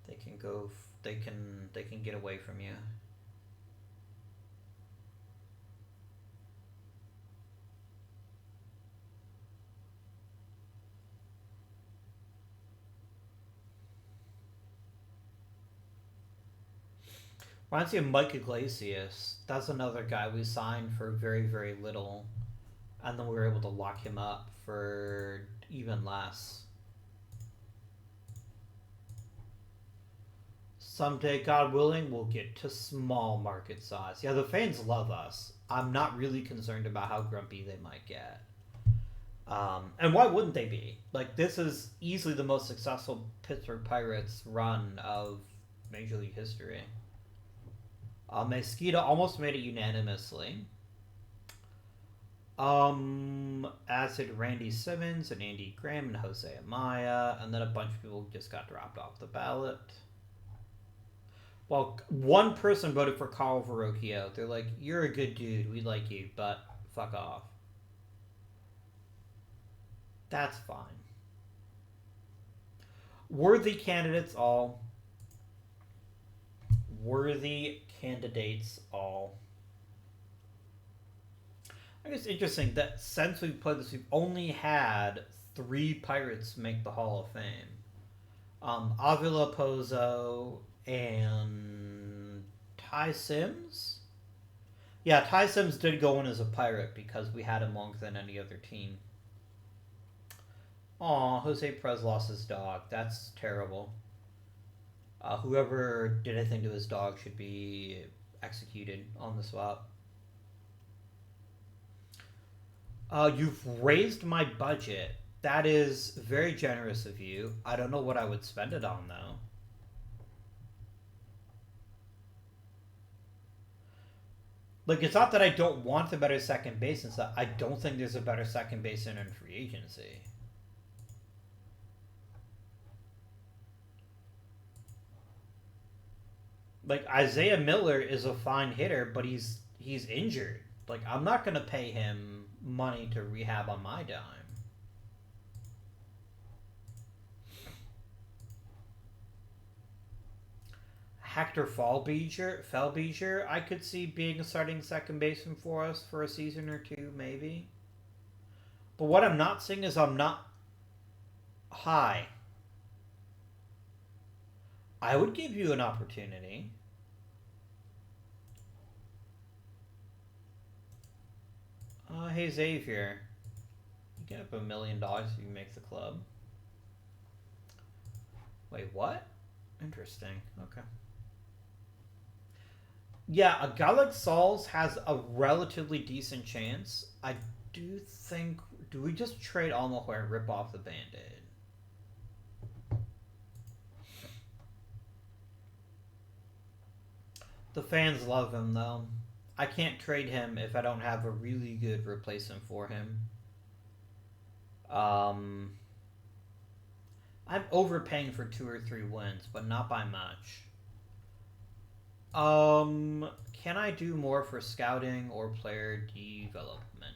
they can go. They can get away from you. Reminds me of Mike Iglesias. That's another guy we signed for very very little, and then we were able to lock him up for even less. Someday, God willing, we'll get to small market size. Yeah, the fans love us. I'm not really concerned about how grumpy they might get. And why wouldn't they be? Like, this is easily the most successful Pittsburgh Pirates run of Major League history. Mesquita almost made it unanimously. As did Randy Simmons and Andy Graham and Jose Amaya, and then a bunch of people just got dropped off the ballot. Well, one person voted for Carl Verrocchio. They're like, "You're a good dude. We like you, but fuck off." That's fine. Worthy candidates all. Worthy candidates all. I think it's interesting that since we've played this, we've only had 3 Pirates make the Hall of Fame. Avila Pozo and Ty Sims. Yeah, Ty Sims did go in as a Pirate because we had him longer than any other team. Aw, Jose Perez lost his dog. That's terrible. Whoever did anything to his dog should be executed on the spot. You've raised my budget. That is very generous of you. I don't know what I would spend it on, though. Like, it's not that I don't want a better second base and stuff. I don't think there's a better second baseman in free agency. Like, Isaiah Miller is a fine hitter, but he's injured. Like, I'm not gonna pay him money to rehab on my dime. Hector Felbiger, I could see being a starting second baseman for us for a season or two, maybe. But what I'm not seeing is I'm not high. I would give you an opportunity. Hey Xavier, you get up $1 million if you make the club. Wait, what? Interesting. Okay. Yeah, a guy like Sauls has a relatively decent chance. I do think. Do we just trade Almahoy and rip off the Band-Aid? The fans love him, though. I can't trade him if I don't have a really good replacement for him. I'm overpaying for 2 or 3 wins, but not by much. Can I do more for scouting or player development?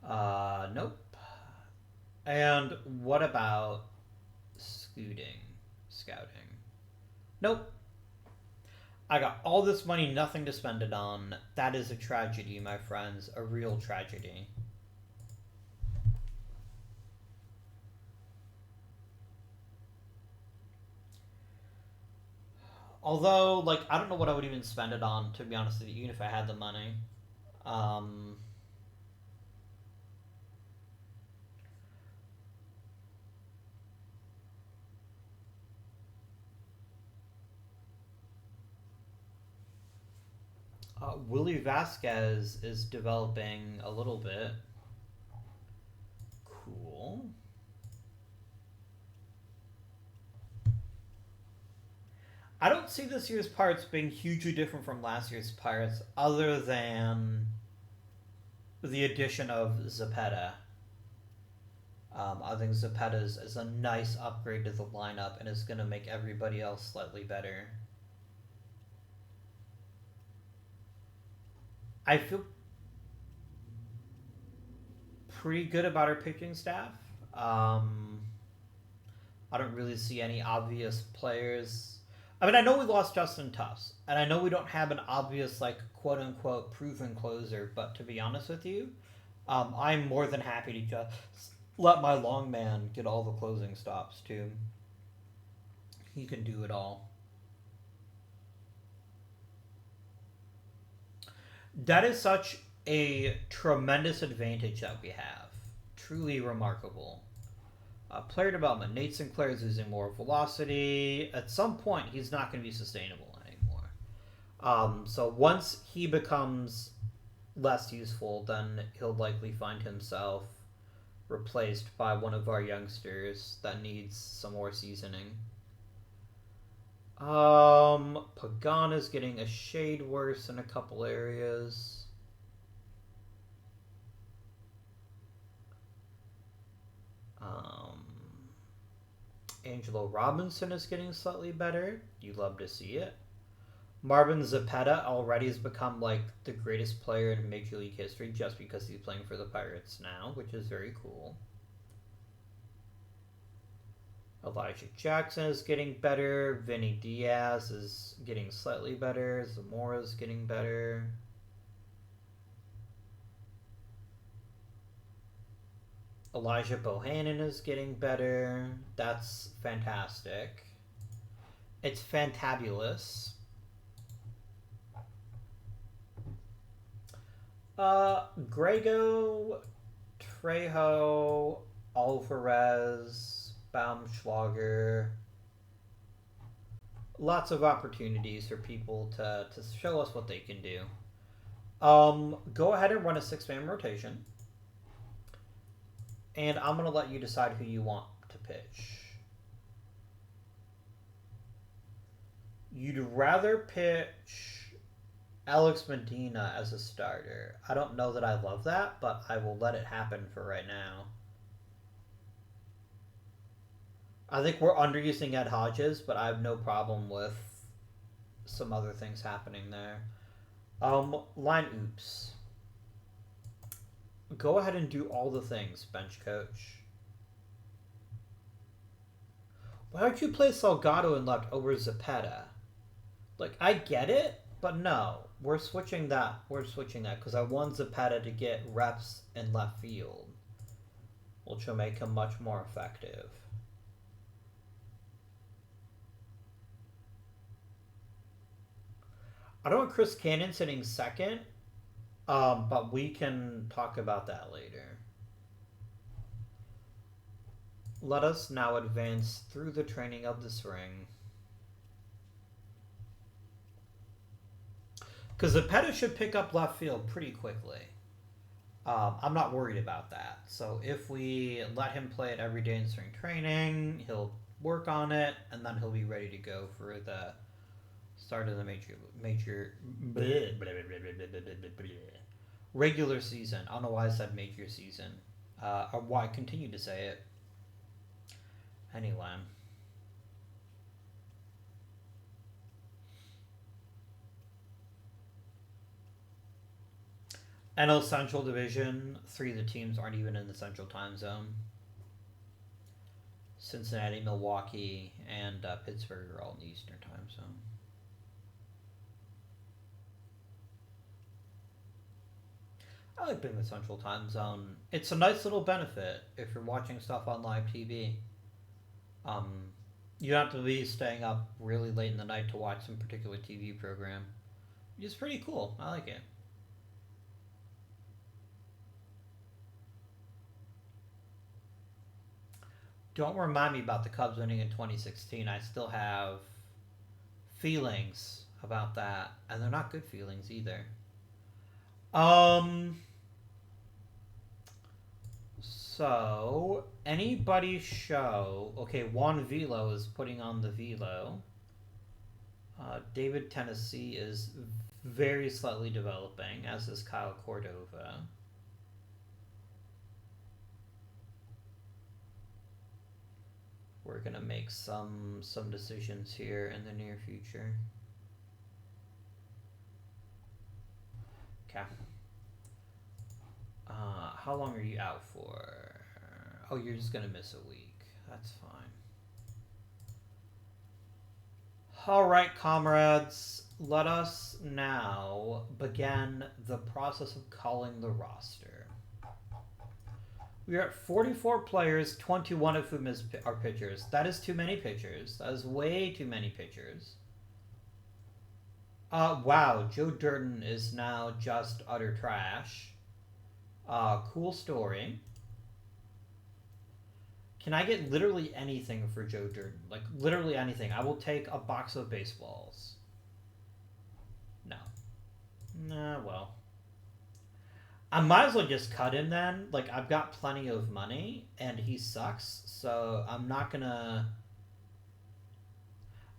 Nope. And what about scouting? Nope. I got all this money, nothing to spend it on. That is a tragedy, my friends. A real tragedy. Although, like, I don't know what I would even spend it on, to be honest with you, even if I had the money. Um, Willie Vasquez is developing a little bit. Cool. I don't see this year's Pirates being hugely different from last year's Pirates, other than the addition of Zapata. I think Zapata is a nice upgrade to the lineup and is going to make everybody else slightly better. I feel pretty good about our pitching staff. I don't really see any obvious players. I mean, I know we lost Justin Tufts, and I know we don't have an obvious, like, quote unquote, proven closer, but to be honest with you, I'm more than happy to just let my long man get all the closing stops, too. He can do it all. That is such a tremendous advantage that we have. Truly remarkable. Player development. Nate Sinclair is losing more velocity. At some point, he's not going to be sustainable anymore. So once he becomes less useful, then he'll likely find himself replaced by one of our youngsters that needs some more seasoning. Pagan is getting a shade worse in a couple areas. Angelo Robinson is getting slightly better. You love to see it. Marvin Zapata already has become like the greatest player in Major League history just because he's playing for the Pirates now, which is very cool. Elijah Jackson is getting better. Vinny Diaz is getting slightly better. Zamora is getting better. Elijah Bohannon is getting better. That's fantastic. It's fantabulous. Grego, Trejo, Alvarez, Baumschlager. Lots of opportunities for people to show us what they can do. Go ahead and run a 6-man rotation. And I'm going to let you decide who you want to pitch. You'd rather pitch Alex Medina as a starter. I don't know that I love that, but I will let it happen for right now. I think we're underusing Ed Hodges, but I have no problem with some other things happening there. Line oops. Go ahead and do all the things, bench coach. Why don't you play Salgado in left over Zapata? Like, I get it, but no. We're switching that. We're switching that because I want Zapata to get reps in left field, which will make him much more effective. I don't want Chris Cannon sitting second. But we can talk about that later. Let us now advance through the training of the spring. Because Zapata should pick up left field pretty quickly. I'm not worried about that. So if we let him play it every day in spring training, he'll work on it, and then he'll be ready to go for the start of the regular season. I don't know why I said major season. Or why I continue to say it. Anyway. NL Central Division, 3 of the teams aren't even in the Central Time Zone. Cincinnati, Milwaukee, and Pittsburgh are all in the Eastern Time Zone. I like being in the Central Time Zone. It's a nice little benefit if you're watching stuff on live TV. You don't have to be staying up really late in the night to watch some particular TV program. It's pretty cool. I like it. Don't remind me about the Cubs winning in 2016. I still have feelings about that, and they're not good feelings either. So, anybody show... Okay, Juan Velo is putting on the Velo. David Tennessee is very slightly developing, as is Kyle Cordova. we're gonna make some decisions here in the near future. Okay. How long are you out for? Oh, you're just gonna miss a week. That's fine. Alright, comrades, let us now begin the process of calling the roster. We are at 44 players, 21 of whom are pitchers. That is too many pitchers. That is way too many pitchers. Wow, Joe Durden is now just utter trash. Cool story. Can I get literally anything for Joe Durden? Like, literally anything. I will take a box of baseballs. No. Nah, well. I might as well just cut him then. Like, I've got plenty of money, and he sucks, so I'm not gonna...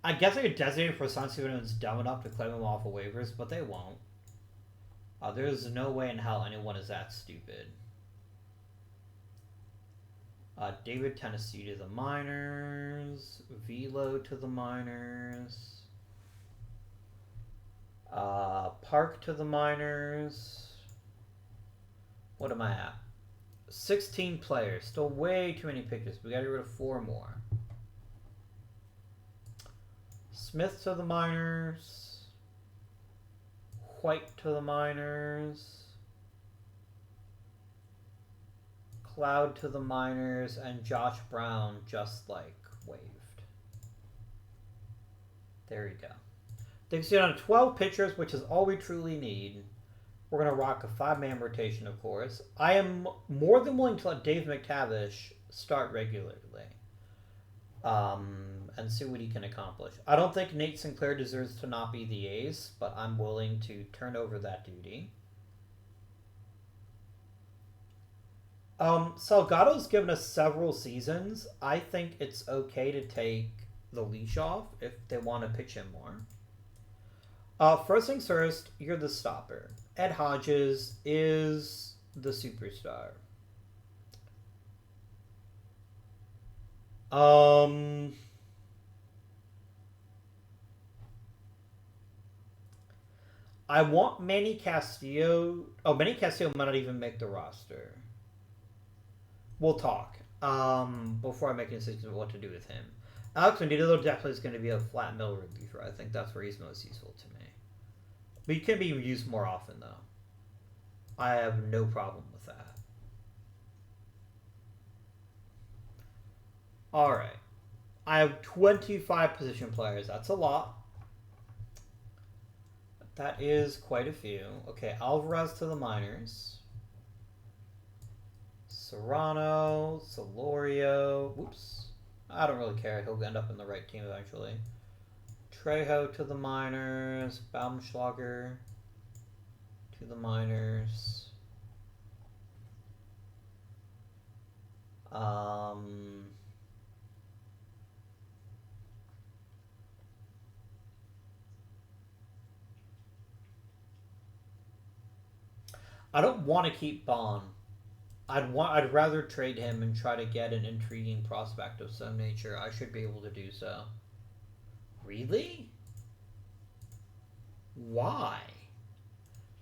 I guess I could designate for Sun see if anyone's dumb enough to claim him off of waivers, but they won't. There's no way in hell anyone is that stupid. David Tennessee to the minors. Velo to the minors. Park to the minors. What am I at? 16 players. Still way too many pitchers. We gotta get rid of 4 more. Smith to the minors. White to the minors. Cloud to the minors, and Josh Brown just like waved. There you go. They've seen on 12 pitchers, which is all we truly need. We're going to rock a 5-man rotation, of course. I am more than willing to let Dave McTavish start regularly and see what he can accomplish. I don't think Nate Sinclair deserves to not be the ace, but I'm willing to turn over that duty. Salgado's given us several seasons. I think it's okay to take the leash off if they want to pitch him more. First things first, you're the stopper. Ed Hodges is the superstar. I want Manny Castillo. Oh, Manny Castillo might not even make the roster. We'll talk before I make a decision of what to do with him. Alex Mendido definitely is going to be a flat mill reliever. I think that's where he's most useful to me. But he can be used more often, though. I have no problem with that. Alright. I have 25 position players. That's a lot. That is quite a few. Okay, Alvarez to the minors. Serrano, Solorio. Whoops. I don't really care. He'll end up in the right team eventually. Trejo to the minors. Baumschlager to the minors. I don't want to keep Bond. I'd rather trade him and try to get an intriguing prospect of some nature. I should be able to do so. Really? Why?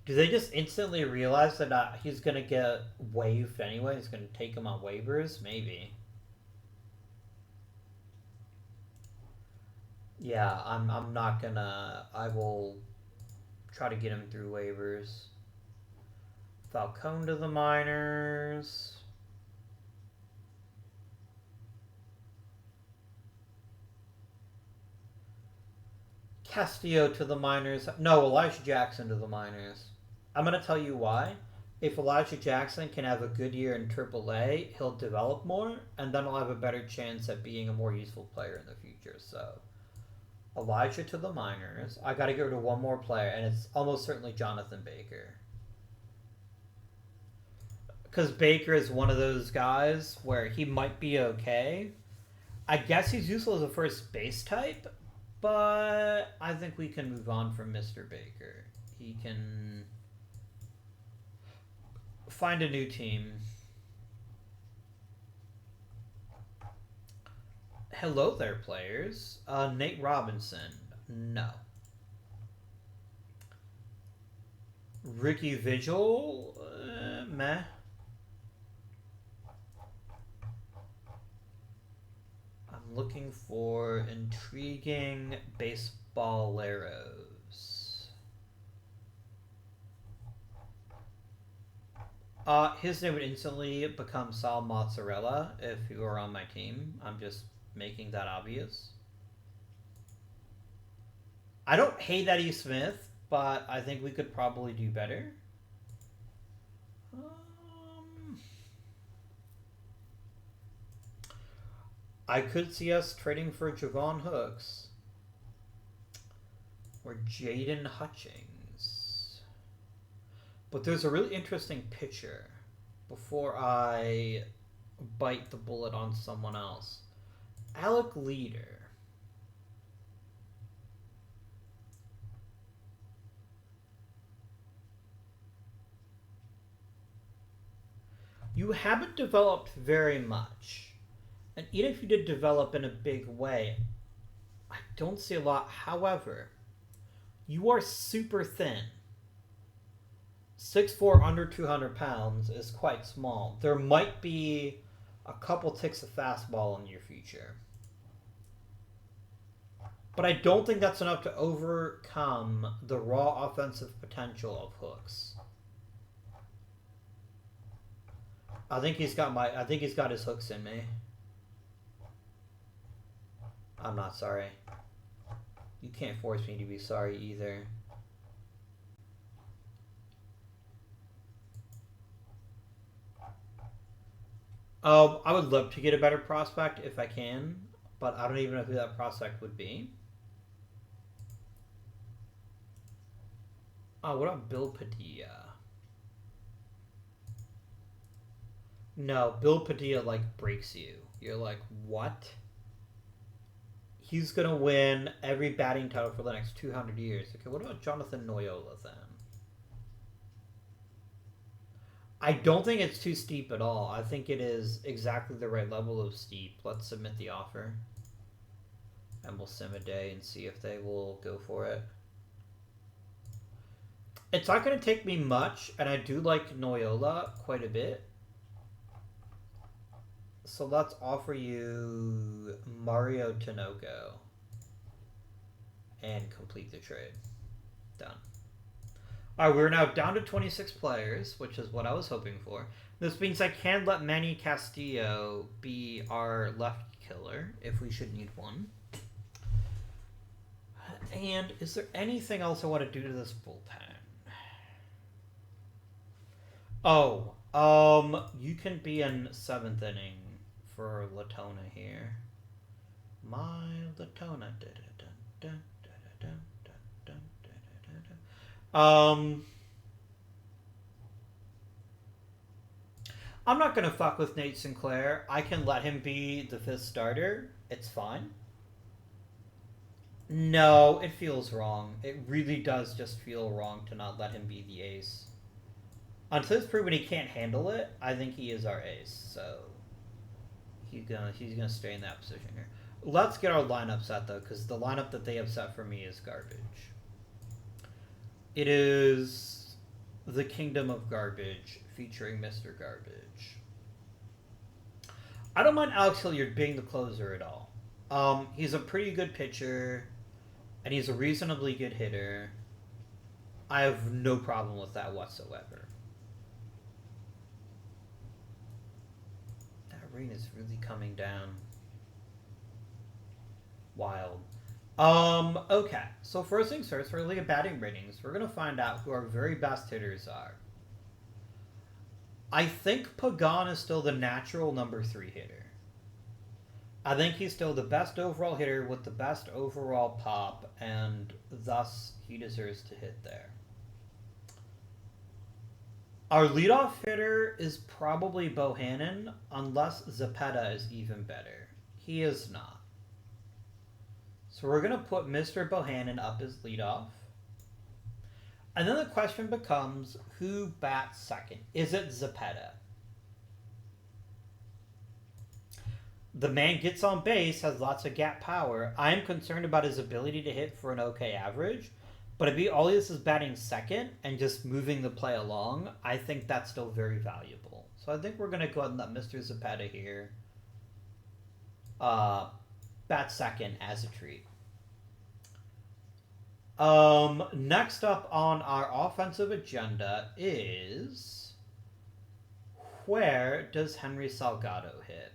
Do they just instantly realize that he's gonna get waived anyway? He's gonna take him on waivers? Maybe. Yeah, I'm not gonna. I will try to get him through waivers. Falcone to the minors. Castillo to the minors. No, Elijah Jackson to the minors. I'm going to tell you why. If Elijah Jackson can have a good year in AAA, he'll develop more, and then he'll have a better chance at being a more useful player in the future. So, Elijah to the minors. I got to get rid of one more player, and it's almost certainly Jonathan Baker. Because Baker is one of those guys where he might be okay. I guess he's useful as a first base type, but I think we can move on from Mr. Baker. He can find a new team. Hello there, players. Nate Robinson. No. Ricky Vigil. Meh. I'm looking for intriguing baseballeros. His name would instantly become Sal Mozzarella if he were on my team. I'm just making that obvious. I don't hate Eddie Smith, but I think we could probably do better. I could see us trading for Javon Hooks or Jaden Hutchings. But there's a really interesting pitcher before I bite the bullet on someone else. Alec Leader. You haven't developed very much. And even if you did develop in a big way, I don't see a lot. However, you are super thin. 6'4", under 200 pounds is quite small. There might be a couple ticks of fastball in your future. But I don't think that's enough to overcome the raw offensive potential of Hooks. I think he's got his hooks in me. I'm not sorry. You can't force me to be sorry either. I would love to get a better prospect if I can, but I don't even know who that prospect would be. Oh, what about Bill Padilla? No, Bill Padilla, like, breaks you. You're like, what? He's going to win every batting title for the next 200 years. Okay, what about Jonathan Noyola then? I don't think it's too steep at all. I think it is exactly the right level of steep. Let's submit the offer. And we'll sim a day and see if they will go for it. It's not going to take me much, and I do like Noyola quite a bit. So let's offer you Mario Tinoco and complete the trade. Done. All right, we're now down to 26 players, which is what I was hoping for. This means I can let Manny Castillo be our left killer if we should need one. And is there anything else I want to do to this bullpen? Oh, you can be in 7th inning for Latona here. My Latona. I'm not gonna fuck with Nate Sinclair. I can let him be the 5th starter. It's fine. No, it feels wrong. It really does just feel wrong to not let him be the ace. Until it's proven he can't handle it, I think he is our ace. So he's gonna stay in that position here. Let's get our lineup set though, because the lineup that they have set for me is garbage. It is the Kingdom of Garbage featuring Mr. Garbage. I don't mind Alex Hilliard being the closer at all. He's a pretty good pitcher, and he's a reasonably good hitter. I have no problem with that whatsoever. Rain is really coming down. Wild. Okay. So first things first, for League of Batting Ratings, we're going to find out who our very best hitters are. I think Pagan is still the natural number 3 hitter. I think he's still the best overall hitter with the best overall pop, and thus he deserves to hit there. Our leadoff hitter is probably Bohannon, unless Zepeda is even better. He is not. So we're going to put Mr. Bohannon up as leadoff. And then the question becomes, who bats second? Is it Zepeda? The man gets on base, has lots of gap power. I'm concerned about his ability to hit for an okay average, but if he always is batting second and just moving the play along, I think that's still very valuable. So I think we're going to go ahead and let Mr. Zapata here bat second as a treat. Next up on our offensive agenda is, where does Henry Salgado hit?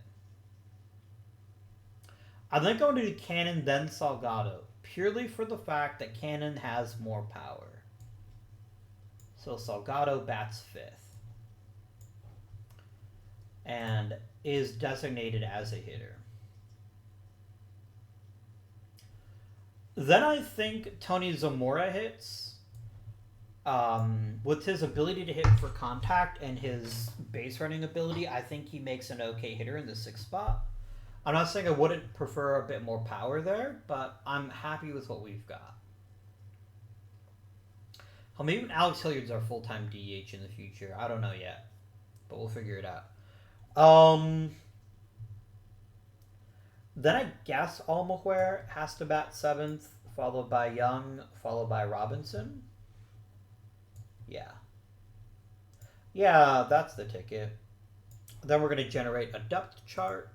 I think I'm going to do Cannon then Salgado, purely for the fact that Cannon has more power. So Salgado bats fifth and is designated as a hitter. Then I think Tony Zamora hits. With his ability to hit for contact and his base running ability, I think he makes an okay hitter in the sixth spot. I'm not saying I wouldn't prefer a bit more power there, but I'm happy with what we've got. Well, maybe Alex Hilliard's our full-time DH in the future. I don't know yet, but we'll figure it out. Then I guess Almaguer has to bat seventh, followed by Young, followed by Robinson. Yeah. Yeah, that's the ticket. Then we're going to generate a depth chart.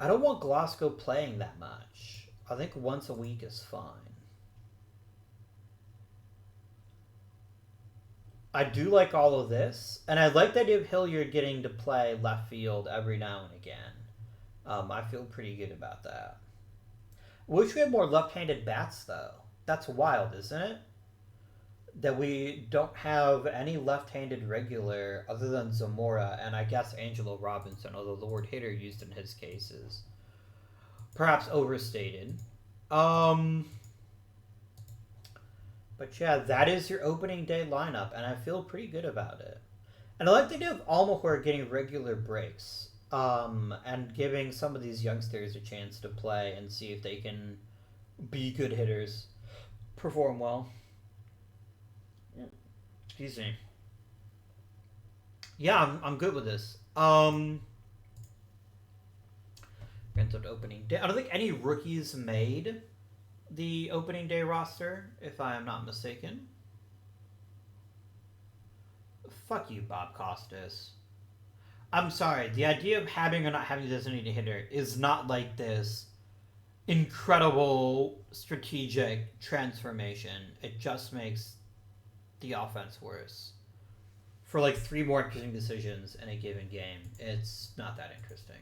I don't want Glasgow playing that much. I think once a week is fine. I do like all of this, and I like the idea of Hilliard getting to play left field every now and again. I feel pretty good about that. Wish we had more left-handed bats, though. That's wild, isn't it? That we don't have any left-handed regular other than Zamora and I guess Angelo Robinson, although the word hitter used in his case is perhaps overstated. But yeah, that is your opening day lineup, and I feel pretty good about it. And I like the idea of Almaguer getting regular breaks, and giving some of these youngsters a chance to play and see if they can be good hitters, perform well. Excuse me. Yeah, I'm good with this. Ends up opening day. I don't think any rookies made the opening day roster, if I am not mistaken. Fuck you, Bob Costas. I'm sorry. The idea of having or not having a designated hitter is not like this incredible strategic transformation. It just makes the offense worse. For like 3 more interesting decisions in a given game, it's not that interesting.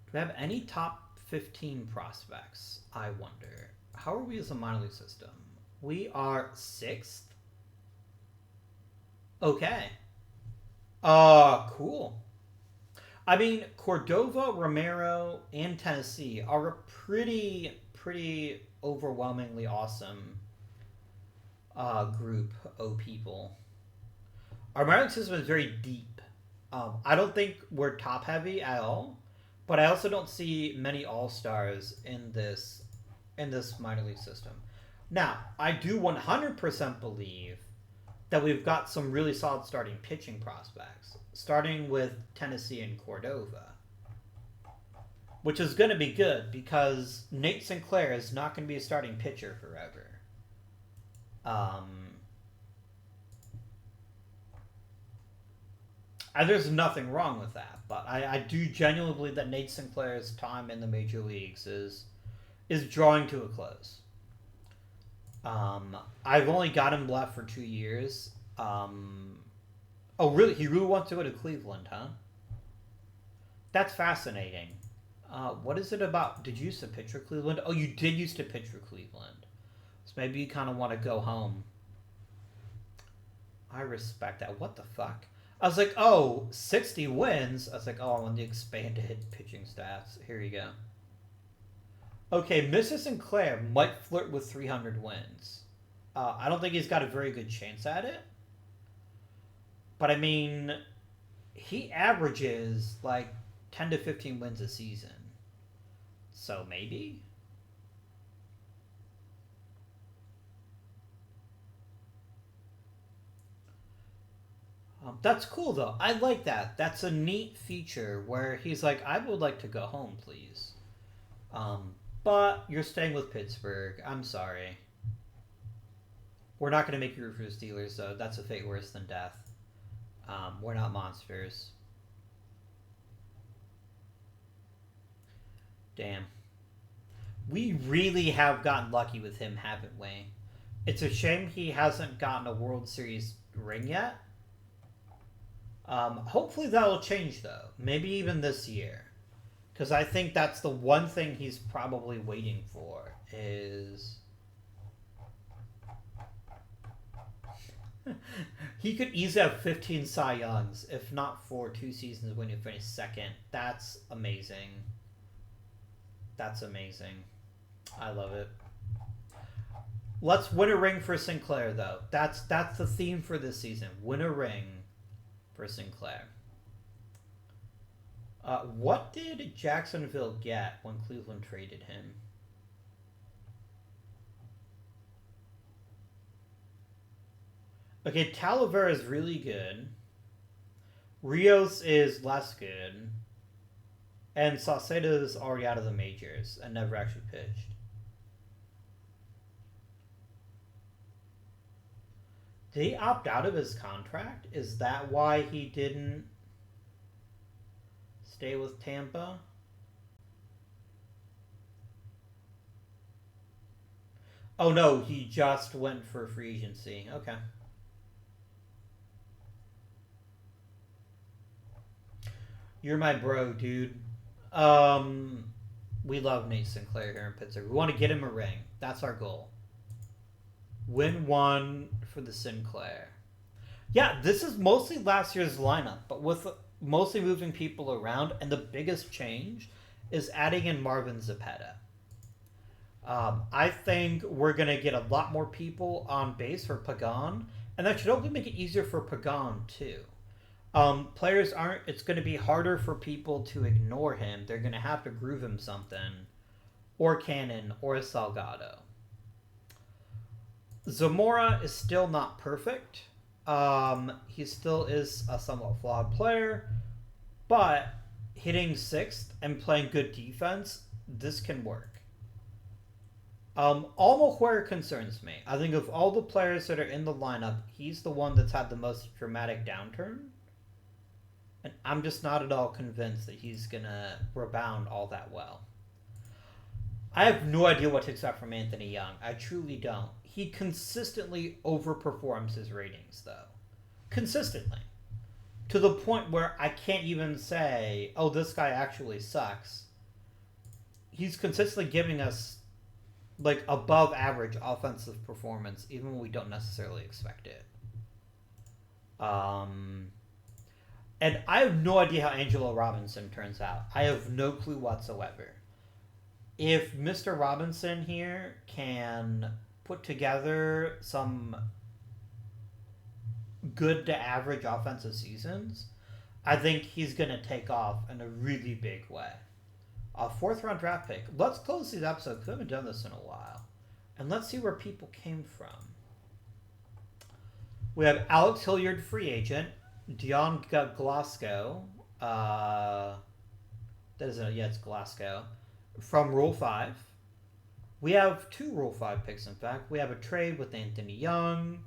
Do we have any top 15 prospects? I wonder. How are we as a minor league system? We are 6th. Okay. Cool. I mean, Cordova, Romero, and Tennessee are a pretty overwhelmingly awesome group of people. Our minor league system is very deep. I don't think we're top heavy at all, but I also don't see many all-stars in this minor league system. Now, I do 100% believe that we've got some really solid starting pitching prospects, starting with Tennessee and Cordova, which is going to be good because Nate Sinclair is not going to be a starting pitcher forever. There's nothing wrong with that, but I do genuinely believe that Nate Sinclair's time in the major leagues is drawing to a close. I've only got him left for 2 years. Oh, really? He really wants to go to Cleveland, huh? That's fascinating. What is it about? Did you used to pitch for Cleveland? Oh, you did used to pitch for Cleveland. So maybe you kind of want to go home. I respect that. What the fuck? I was like, oh, 60 wins. I was like, oh, I want the expanded pitching stats. Here you go. Okay, Mr. Sinclair might flirt with 300 wins. I don't think he's got a very good chance at it. But, I mean, he averages, like, 10 to 15 wins a season. So, maybe? That's cool though. I like that. That's a neat feature where he's like, I would like to go home, please. Um, but you're staying with Pittsburgh. I'm sorry. We're not going to make you root for the Steelers, though. That's a fate worse than death. We're not monsters. Damn. We really have gotten lucky with him, haven't we? It's a shame he hasn't gotten a World Series ring yet. Hopefully that'll change, though. Maybe even this year. Because I think that's the one thing he's probably waiting for is... he could easily have 15 Cy Youngs, if not for 2 seasons when he finished second. That's amazing. That's amazing. I love it. Let's win a ring for Sinclair, though. That's the theme for this season. Win a ring for Sinclair. What did Jacksonville get when Cleveland traded him? Okay, Talavera is really good. Rios is less good. And Saucedo is already out of the majors and never actually pitched. Did he opt out of his contract? Is that why he didn't stay with Tampa? Oh no, he just went for free agency. Okay. You're my bro, dude. We love Nate Sinclair here in Pittsburgh. We want to get him a ring. That's our goal. Win one for the Sinclair. Yeah, this is mostly last year's lineup, but with mostly moving people around, and the biggest change is adding in Marvin Zepeda. I think we're going to get a lot more people on base for Pagan, and that should hopefully make it easier for Pagan, too. Players aren't... It's going to be harder for people to ignore him. They're going to have to groove him something. Or Cannon, or Salgado. Zamora is still not perfect. He still is a somewhat flawed player. But hitting 6th and playing good defense, this can work. Almoquer concerns me. I think of all the players that are in the lineup, he's the one that's had the most dramatic downturn. And I'm just not at all convinced that he's going to rebound all that well. I have no idea what to expect from Anthony Young. I truly don't. He consistently overperforms his ratings, though. Consistently. To the point where I can't even say, oh, this guy actually sucks. He's consistently giving us, like, above average offensive performance, even when we don't necessarily expect it. And I have no idea how Angelo Robinson turns out. I have no clue whatsoever. If Mr. Robinson here can put together some good to average offensive seasons, I think he's going to take off in a really big way. A 4th round draft pick. Let's close these episodes because we haven't done this in a while. And let's see where people came from. We have Alex Hilliard, free agent. Dion Glasgow. It's Glasgow. From Rule 5. We have 2 Rule 5 picks, in fact. We have a trade with Anthony Young.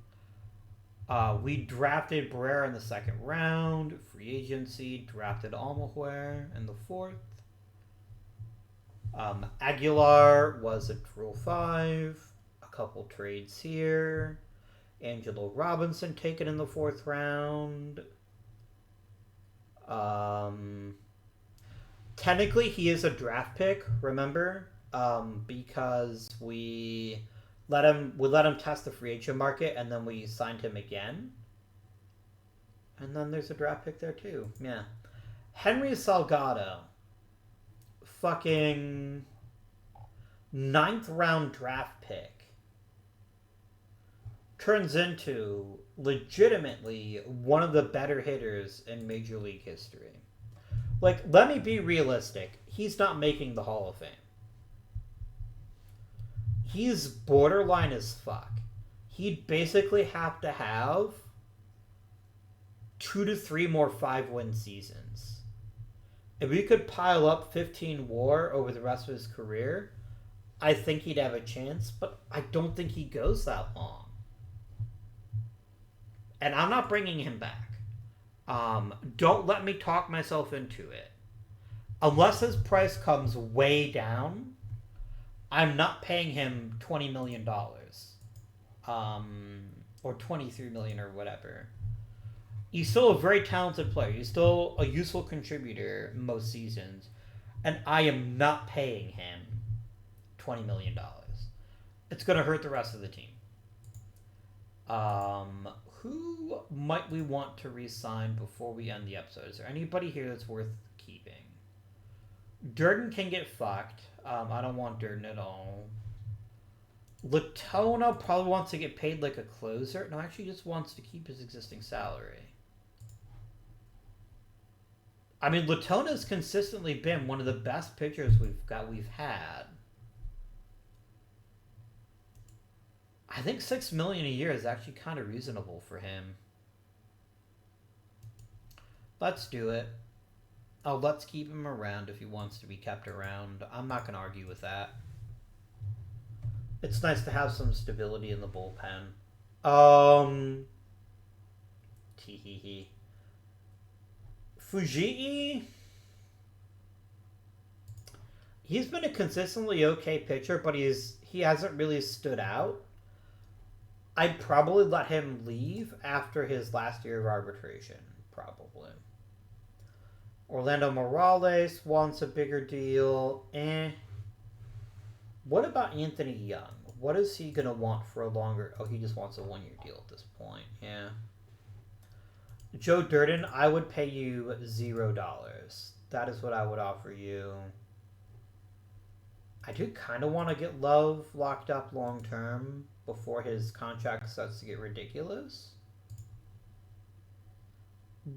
We drafted Barrera in the 2nd round. Free agency. Drafted Almaguer in the 4th. Aguilar was a Rule 5. A couple trades here. Angelo Robinson taken in the 4th round. Technically, he is a draft pick, remember? Because we let him test the free agent market, and then we signed him again. And then there's a draft pick there, too. Yeah. Henry Salgado. Fucking 9th round draft pick. Turns into legitimately one of the better hitters in Major League history. Like, let me be realistic. He's not making the Hall of Fame. He's borderline as fuck. He'd basically have to have 2 to 3 more 5-win seasons. If we could pile up 15 WAR over the rest of his career, I think he'd have a chance, but I don't think he goes that long. And I'm not bringing him back. Don't let me talk myself into it. Unless his price comes way down, I'm not paying him $20 million. Or $23 million or whatever. He's still a very talented player. He's still a useful contributor most seasons. And I am not paying him $20 million. It's going to hurt the rest of the team. Who might we want to re-sign before we end the episode? Is there anybody here that's worth keeping? Durden can get fucked. I don't want Durden at all. Latona probably wants to get paid like a closer. No, actually just wants to keep his existing salary. I mean, Latona's consistently been one of the best pitchers we've had. I think $6 million a year is actually kind of reasonable for him. Let's do it. Oh, let's keep him around if he wants to be kept around. I'm not going to argue with that. It's nice to have some stability in the bullpen. Tee-hee-hee. Fujii, he's been a consistently okay pitcher, but he hasn't really stood out. I'd probably let him leave after his last year of arbitration, probably. Orlando Morales wants a bigger deal. What about Anthony Young? What is he going to want for a longer... Oh, he just wants a one-year deal at this point. Yeah. Joe Durden, I would pay you $0. That is what I would offer you. I do kind of want to get Love locked up long-term before his contract starts to get ridiculous.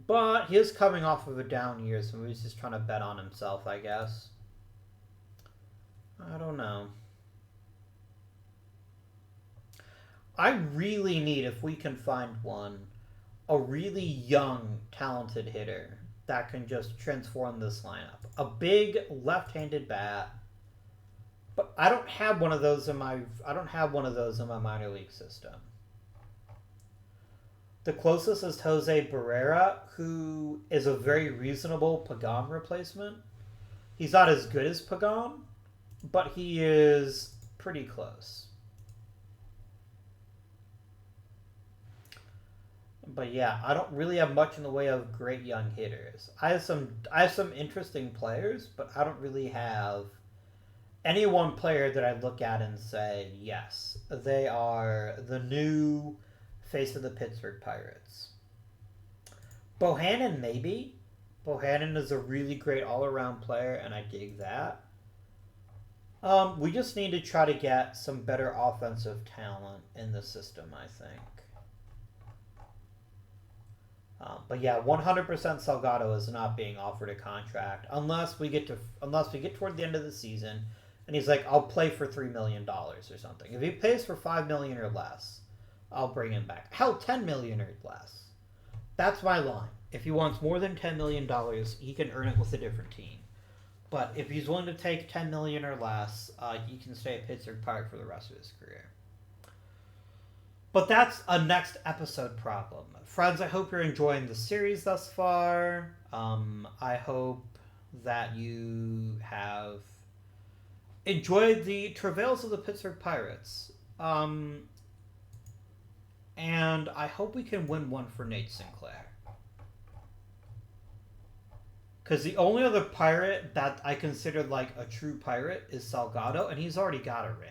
But he is coming off of a down year, so he's just trying to bet on himself, I guess. I don't know. I really need, if we can find one, a really young, talented hitter that can just transform this lineup. A big left-handed bat. But I don't have one of those in my minor league system. The closest is Jose Barrera, who is a very reasonable Pagan replacement. He's not as good as Pagan, but he is pretty close. But yeah, I don't really have much in the way of great young hitters. I have some interesting players, but I don't really have any one player that I look at and say, yes, they are the new face of the Pittsburgh Pirates. Bohannon, maybe. Bohannon is a really great all-around player, and I dig that. We just need to try to get some better offensive talent in the system, I think. But yeah, 100% Salgado is not being offered a contract unless we get toward the end of the season, and he's like, "I'll play for $3 million or something." If he pays for $5 million or less, I'll bring him back. Hell, $10 million or less. That's my line. If he wants more than $10 million, he can earn it with a different team. But if he's willing to take $10 million or less, he can stay at Pittsburgh Pirate for the rest of his career. But that's a next episode problem. Friends, I hope you're enjoying the series thus far. I hope that you have enjoyed the travails of the Pittsburgh Pirates. And I hope we can win one for Nate Sinclair. Because the only other pirate that I consider like a true pirate is Salgado, and he's already got a ring.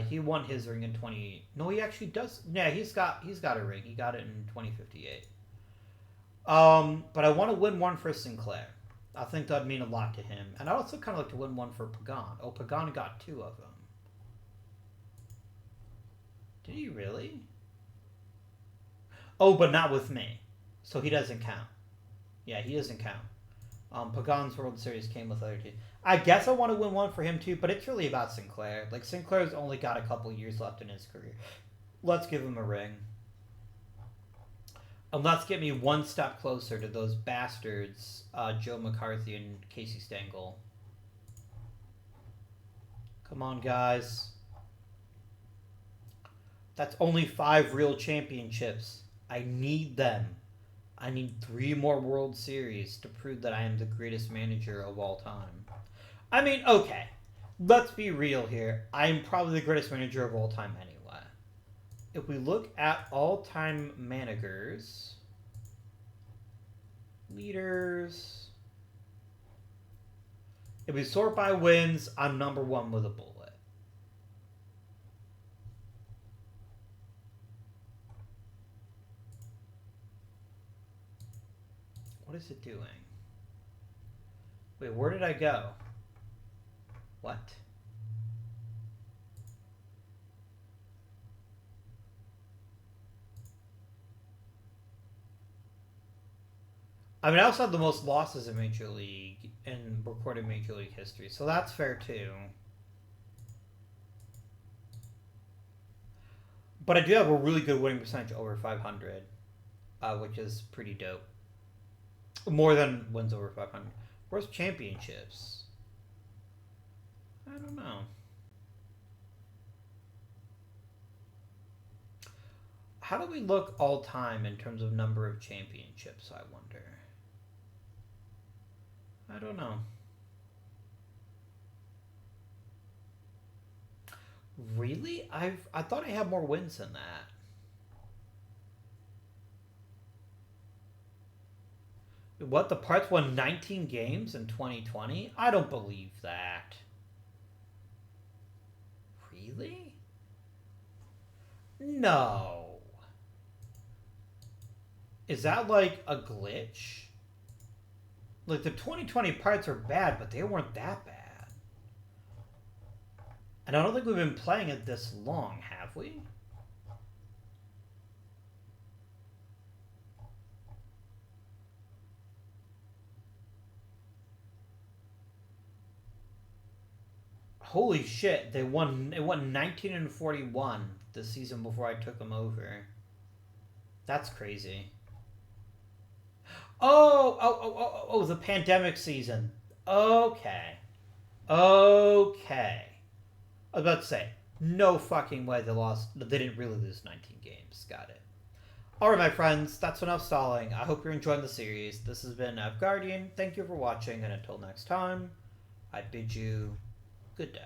He won his ring in 20... No, he actually does... Yeah, he's got a ring. He got it in 2058. But I want to win one for Sinclair. I think that'd mean a lot to him. And I'd also kind of like to win one for Pagan. Oh, Pagan got 2 of them. Did he really? Oh, but not with me. So he doesn't count. Yeah, he doesn't count. Pagan's World Series came with other teams. I guess I want to win one for him too, but it's really about Sinclair. Like, Sinclair's only got a couple years left in his career. Let's give him a ring. And let's get me one step closer to those bastards, Joe McCarthy and Casey Stengel. Come on, guys. That's only 5 real championships. I need them. I need 3 more World Series to prove that I am the greatest manager of all time. I mean, okay. Let's be real here. I am probably the greatest manager of all time anyway. If we look at all-time managers, leaders, if we sort by wins, I'm number 1 with a bullet. What is it doing? Wait, where did I go? What? I mean, I also have the most losses in Major League, in recorded Major League history, so that's fair too. But I do have a really good winning percentage over 500, which is pretty dope. More than wins over 500. Where's championships? I don't know. How do we look all time in terms of number of championships, I wonder? I don't know. Really? I thought I had more wins than that. What? The Pirates won 19 games in 2020? I don't believe that. Really? No. Is that like a glitch? Like, the 2020 Pirates are bad, but they weren't that bad. And I don't think we've been playing it this long, have we? Holy shit, they won 19-41 the season before I took them over. That's crazy. Oh, the pandemic season. Okay. Okay. I was about to say, no fucking way they didn't really lose 19 games. Got it. Alright, my friends, that's enough stalling. I hope you're enjoying the series. This has been Guardian. Thank you for watching, and until next time, I bid you good day.